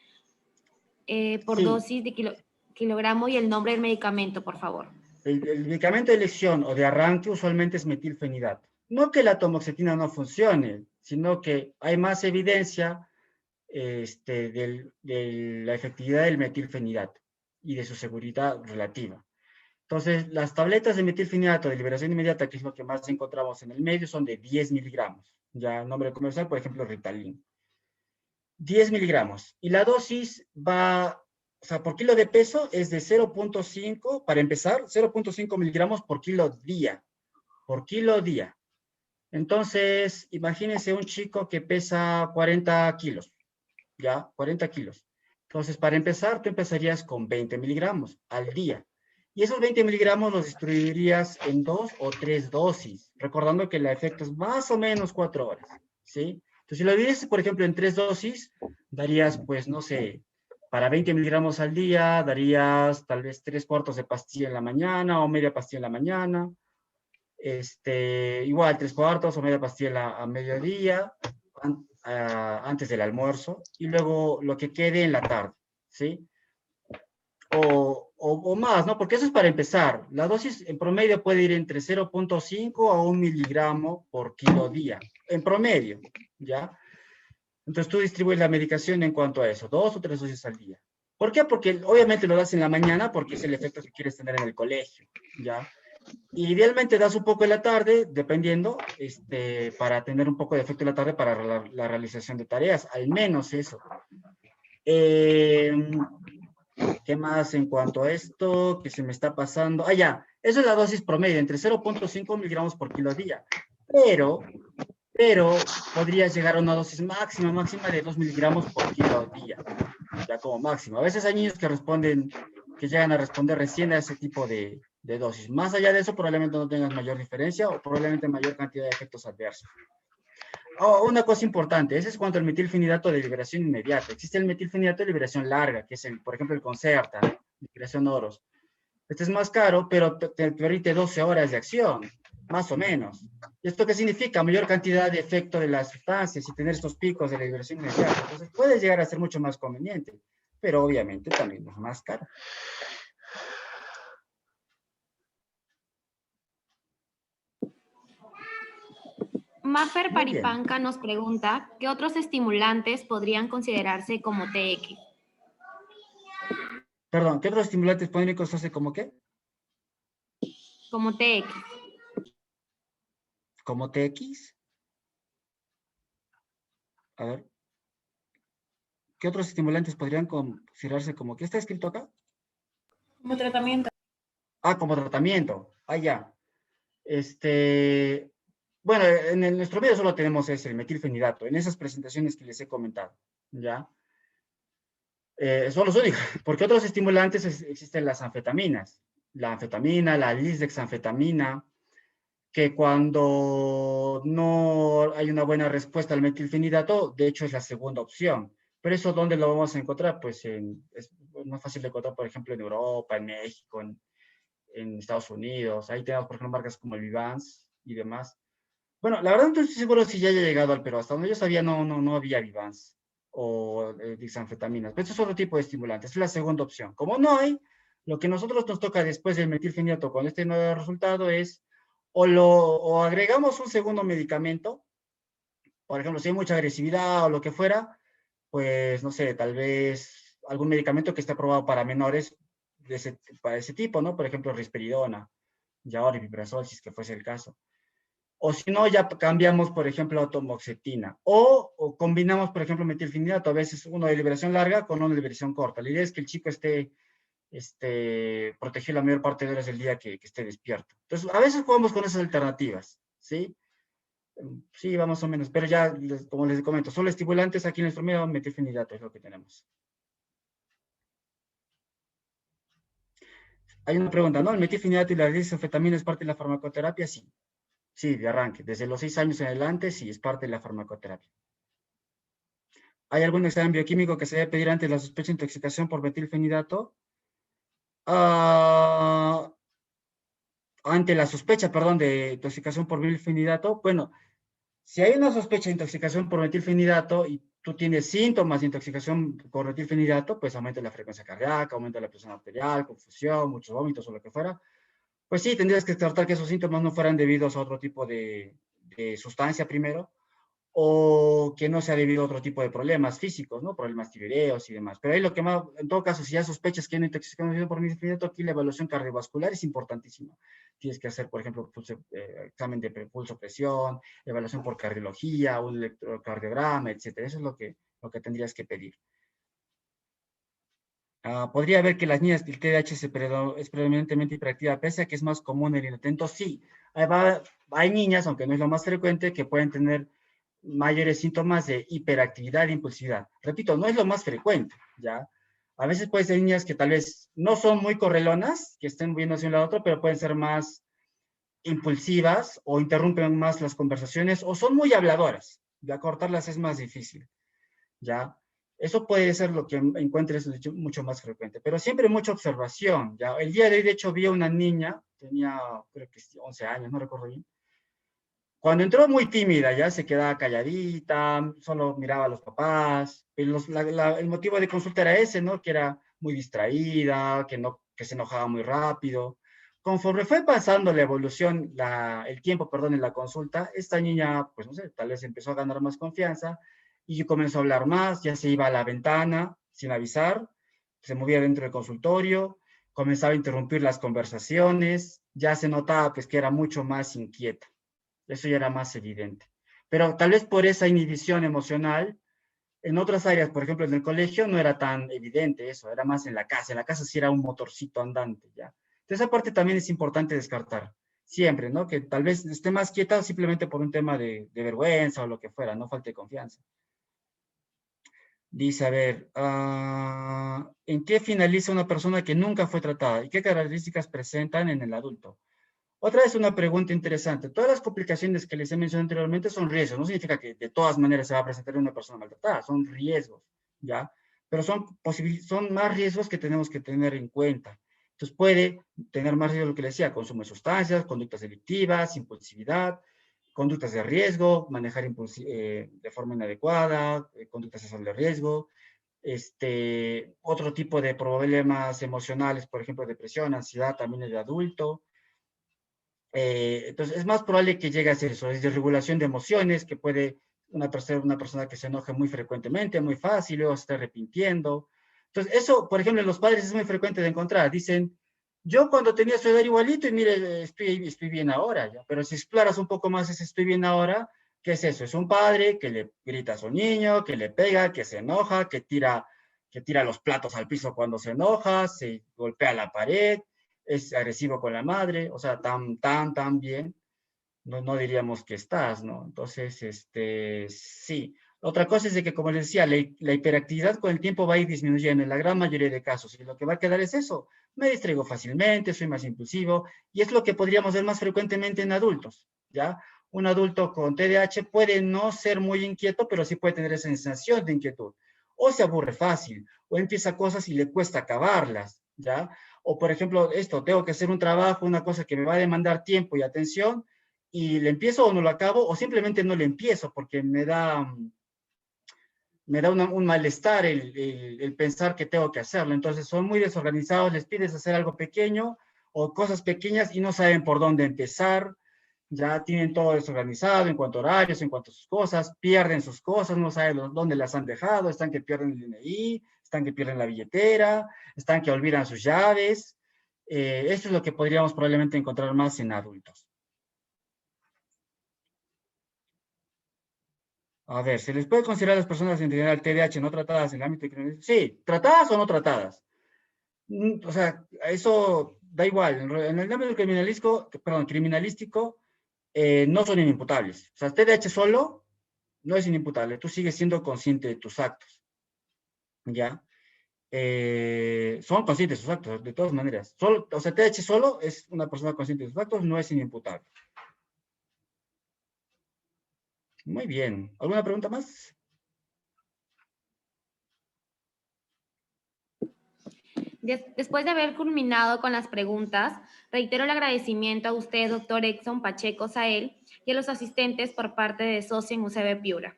por Sí. dosis de kilogramo y el nombre del medicamento, por favor. El medicamento de elección o de arranque usualmente es metilfenidato. No que la tamoxetina no funcione, sino que hay más evidencia de la efectividad del metilfenidato y de su seguridad relativa. Entonces, las tabletas de metilfenidato de liberación inmediata, que es lo que más encontramos en el medio, son de 10 miligramos. Ya el nombre comercial, por ejemplo, Ritalin. 10 miligramos. Y la dosis va, o sea, por kilo de peso es de 0.5, para empezar, 0.5 miligramos por kilo día. Por kilo día. Entonces, imagínense un chico que pesa 40 kilos. ¿Ya? 40 kilos. Entonces, para empezar, tú empezarías con 20 miligramos al día. Y esos 20 miligramos los distribuirías en 2 o 3 dosis, recordando que el efecto es más o menos 4 horas, ¿sí? Entonces, si lo divides, por ejemplo, en 3 dosis, darías, pues, no sé, para 20 miligramos al día, darías tal vez 3/4 de pastilla en la mañana o media pastilla en la mañana. Igual, 3/4 o media pastilla a mediodía, antes del almuerzo, y luego lo que quede en la tarde, ¿sí? O más, ¿no? Porque eso es para empezar. La dosis en promedio puede ir entre 0.5 a 1 miligramo por kilo día, en promedio, ¿ya? Entonces tú distribuyes la medicación en cuanto a eso, 2 o 3 dosis al día. ¿Por qué? Porque obviamente lo das en la mañana porque es el efecto que quieres tener en el colegio, ¿ya? Idealmente das un poco en la tarde, dependiendo, para tener un poco de efecto en la tarde para la realización de tareas, al menos eso. ¿Qué más en cuanto a esto que se me está pasando? Ah, ya, eso es la dosis promedio, entre 0.5 miligramos por kilo día. Pero podrías llegar a una dosis máxima de 2 miligramos por kilo día, ya como máximo. A veces hay niños que llegan a responder recién a ese tipo de dosis. Más allá de eso, probablemente no tengas mayor diferencia o probablemente mayor cantidad de efectos adversos. Oh, una cosa importante, ese es cuanto al metilfenidato de liberación inmediata. Existe el metilfenidato de liberación larga, que es, por ejemplo, el Concerta, liberación oros. Este es más caro, pero te permite 12 horas de acción, más o menos. ¿Esto qué significa? Mayor cantidad de efecto de las sustancias y tener estos picos de liberación inmediata. Entonces, puede llegar a ser mucho más conveniente, pero obviamente también es más caro. Maffer Muy bien. Paripanca nos pregunta, ¿qué otros estimulantes podrían considerarse como TX? Perdón, ¿qué otros estimulantes pueden costarse como qué? Como TX. ¿Como TX? A ver. ¿Qué otros estimulantes podrían considerarse como qué está escrito acá? Como tratamiento. Ah, como tratamiento. Ah, ya. Bueno, nuestro video solo tenemos ese, el metilfenidato, en esas presentaciones que les he comentado, ¿ya? Son los únicos, porque otros estimulantes existen las anfetaminas, la anfetamina, la lisdexanfetamina, que cuando no hay una buena respuesta al metilfenidato, de hecho es la segunda opción. Pero eso, ¿dónde lo vamos a encontrar? Pues es más fácil de encontrar, por ejemplo, en Europa, en México, en Estados Unidos. Ahí tenemos, por ejemplo, marcas como el Vivans y demás. Bueno, la verdad no estoy seguro si ya haya llegado al Perú. Hasta donde yo sabía no había Vivans o dixanfetaminas. Pero eso es otro tipo de estimulantes. Es la segunda opción. Como no hay, lo que nosotros nos toca después del metilfenidato con este nuevo resultado es o agregamos un segundo medicamento, por ejemplo, si hay mucha agresividad o lo que fuera, pues no sé, tal vez algún medicamento que esté aprobado para menores para ese tipo, ¿no? Por ejemplo, risperidona, ya ahora omeprazol, si es que fuese el caso. O si no, ya cambiamos, por ejemplo, a tomoxetina. O combinamos, por ejemplo, metilfenidato, a veces uno de liberación larga con uno de liberación corta. La idea es que el chico esté protegido la mayor parte de horas del día que esté despierto. Entonces, a veces jugamos con esas alternativas, ¿sí? Sí, va más o menos. Pero ya, como les comento, solo estimulantes aquí en nuestro medio, metilfenidato es lo que tenemos. Hay una pregunta, ¿no? ¿El metilfenidato y la lisofetamina es parte de la farmacoterapia? Sí. Sí, de arranque. Desde los 6 años en adelante, sí, es parte de la farmacoterapia. ¿Hay algún examen bioquímico que se debe pedir ante la sospecha de intoxicación por metilfenidato? Ante la sospecha, perdón, de intoxicación por metilfenidato, bueno, si hay una sospecha de intoxicación por metilfenidato y tú tienes síntomas de intoxicación por metilfenidato, pues aumenta la frecuencia cardíaca, aumenta la presión arterial, confusión, muchos vómitos o lo que fuera, pues sí, tendrías que tratar que esos síntomas no fueran debidos a otro tipo de sustancia primero, o que no sea debido a otro tipo de problemas físicos, ¿no? Problemas tiroideos y demás. Pero ahí lo que más, en todo caso, si ya sospechas que hay una intoxicación por metilfenidato, aquí la evaluación cardiovascular es importantísima. Tienes que hacer, por ejemplo, examen de pulso presión, evaluación por cardiología, un electrocardiograma, etcétera. Eso es lo que tendrías que pedir. Podría ver que las niñas el TDAH es predominantemente hiperactiva, pese a que es más común el inatento. Sí, hay niñas, aunque no es lo más frecuente, que pueden tener mayores síntomas de hiperactividad e impulsividad. Repito, no es lo más frecuente, ¿ya? A veces pueden ser niñas que tal vez no son muy correlonas, que estén viendo hacia un lado a otro, pero pueden ser más impulsivas o interrumpen más las conversaciones o son muy habladoras. Ya cortarlas es más difícil, ¿ya? Eso puede ser lo que encuentres mucho más frecuente, pero siempre mucha observación, ¿ya? El día de hoy, de hecho, vi a una niña, tenía creo que 11 años, no recuerdo bien. Cuando entró muy tímida, ya se quedaba calladita, solo miraba a los papás. El motivo de consulta era ese, ¿no? Que era muy distraída, que se enojaba muy rápido. Conforme fue pasando la evolución, el tiempo, perdón, en la consulta, esta niña, pues no sé, tal vez empezó a ganar más confianza y comenzó a hablar más, ya se iba a la ventana sin avisar, se movía dentro del consultorio, comenzaba a interrumpir las conversaciones, ya se notaba pues que era mucho más inquieta. Eso ya era más evidente. Pero tal vez por esa inhibición emocional, en otras áreas, por ejemplo, en el colegio no era tan evidente eso, era más en la casa. En la casa sí era un motorcito andante, ¿ya? Entonces, esa parte también es importante descartar, siempre, ¿no? Que tal vez esté más quieta simplemente por un tema de vergüenza o lo que fuera, no falte confianza. Dice, a ver, ¿en qué finaliza una persona que nunca fue tratada? ¿Y qué características presentan en el adulto? Otra vez una pregunta interesante. Todas las complicaciones que les he mencionado anteriormente son riesgos. No significa que de todas maneras se va a presentar una persona maltratada. Son riesgos, ¿ya? Pero son más riesgos que tenemos que tener en cuenta. Entonces puede tener más riesgo, lo que les decía, consumo de sustancias, conductas delictivas, impulsividad, conductas de riesgo, manejar de forma inadecuada, conductas sexuales de riesgo, otro tipo de problemas emocionales, por ejemplo, depresión, ansiedad, también el de adulto. Entonces, es más probable que llegue a ser eso, es desregulación de emociones, que puede una persona que se enoje muy frecuentemente, muy fácil, luego se está arrepintiendo. Entonces, eso, por ejemplo, en los padres es muy frecuente de encontrar. Dicen, yo cuando tenía su edad igualito y mire, estoy bien ahora, ¿ya? Pero si exploras un poco más ese estoy bien ahora, ¿qué es eso? Es un padre que le grita a su niño, que le pega, que se enoja, que tira los platos al piso cuando se enoja, se golpea la pared, es agresivo con la madre, o sea, tan bien, no diríamos que estás, ¿no? Entonces, sí. Otra cosa es de que, como les decía, la hiperactividad con el tiempo va a ir disminuyendo en la gran mayoría de casos, y lo que va a quedar es eso, me distraigo fácilmente, soy más impulsivo, y es lo que podríamos ver más frecuentemente en adultos, ¿ya? Un adulto con TDAH puede no ser muy inquieto, pero sí puede tener esa sensación de inquietud, o se aburre fácil, o empieza cosas y le cuesta acabarlas, ¿ya? O, por ejemplo, tengo que hacer un trabajo, una cosa que me va a demandar tiempo y atención, y le empiezo o no lo acabo, o simplemente no le empiezo porque me da un malestar el pensar que tengo que hacerlo. Entonces son muy desorganizados, les pides hacer algo pequeño o cosas pequeñas y no saben por dónde empezar, ya tienen todo desorganizado en cuanto a horarios, en cuanto a sus cosas, pierden sus cosas, no saben dónde las han dejado, están que pierden el DNI, están que pierden la billetera, están que olvidan sus llaves. Esto es lo que podríamos probablemente encontrar más en adultos. A ver, ¿se les puede considerar a las personas en general TDAH no tratadas en el ámbito criminalístico? Sí, tratadas o no tratadas. O sea, eso da igual. En el ámbito criminalístico, no son inimputables. O sea, TDAH solo no es inimputable. Tú sigues siendo consciente de tus actos. ¿Ya? Son conscientes de sus actos, de todas maneras. O sea, TDAH solo es una persona consciente de sus actos, no es inimputable. Muy bien. ¿Alguna pregunta más? Después de haber culminado con las preguntas, reitero el agradecimiento a usted, doctor Exxon Pacheco Sael, y a los asistentes por parte de SOCIE en UCB Piura.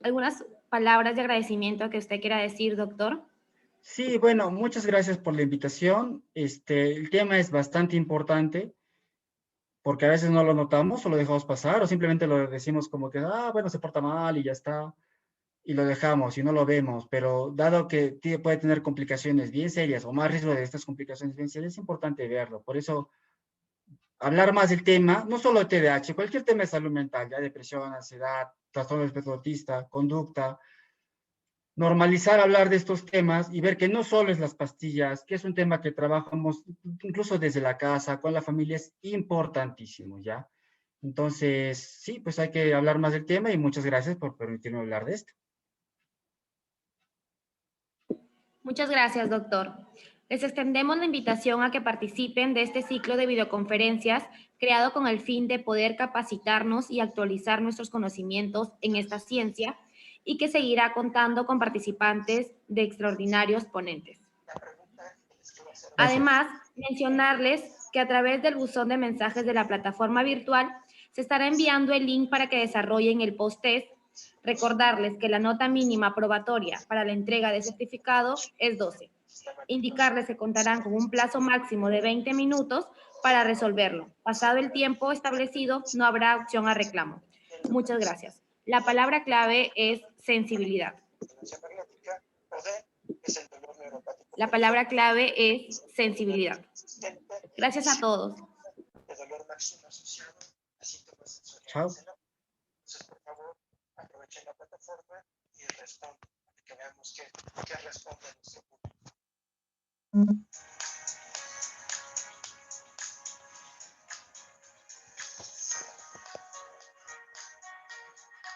¿Algunas palabras de agradecimiento que usted quiera decir, doctor? Sí, bueno, muchas gracias por la invitación. El tema es bastante importante porque a veces no lo notamos o lo dejamos pasar o simplemente lo decimos como que, bueno, se porta mal y ya está, y lo dejamos y no lo vemos, pero dado que puede tener complicaciones bien serias o más riesgo de estas complicaciones bien serias, es importante verlo. Por eso, hablar más del tema, no solo de TDAH, cualquier tema de salud mental, ya depresión, ansiedad, trastorno del espectro autista, conducta, normalizar hablar de estos temas y ver que no solo es las pastillas, que es un tema que trabajamos incluso desde la casa, con la familia, es importantísimo, ¿ya? Entonces, sí, pues hay que hablar más del tema y muchas gracias por permitirme hablar de esto. Muchas gracias, doctor. Les extendemos la invitación a que participen de este ciclo de videoconferencias creado con el fin de poder capacitarnos y actualizar nuestros conocimientos en esta ciencia y que seguirá contando con participantes de extraordinarios ponentes. Además, mencionarles que a través del buzón de mensajes de la plataforma virtual se estará enviando el link para que desarrollen el post-test. Recordarles que la nota mínima probatoria para la entrega de certificado es 12. Indicarles que contarán con un plazo máximo de 20 minutos para resolverlo. Pasado el tiempo establecido, no habrá opción a reclamo. Muchas gracias. La palabra clave es sensibilidad. La palabra clave es sensibilidad. Gracias a todos. Chao. Entonces, por favor, aprovechen la plataforma y respondan, que veamos qué responde nuestro público.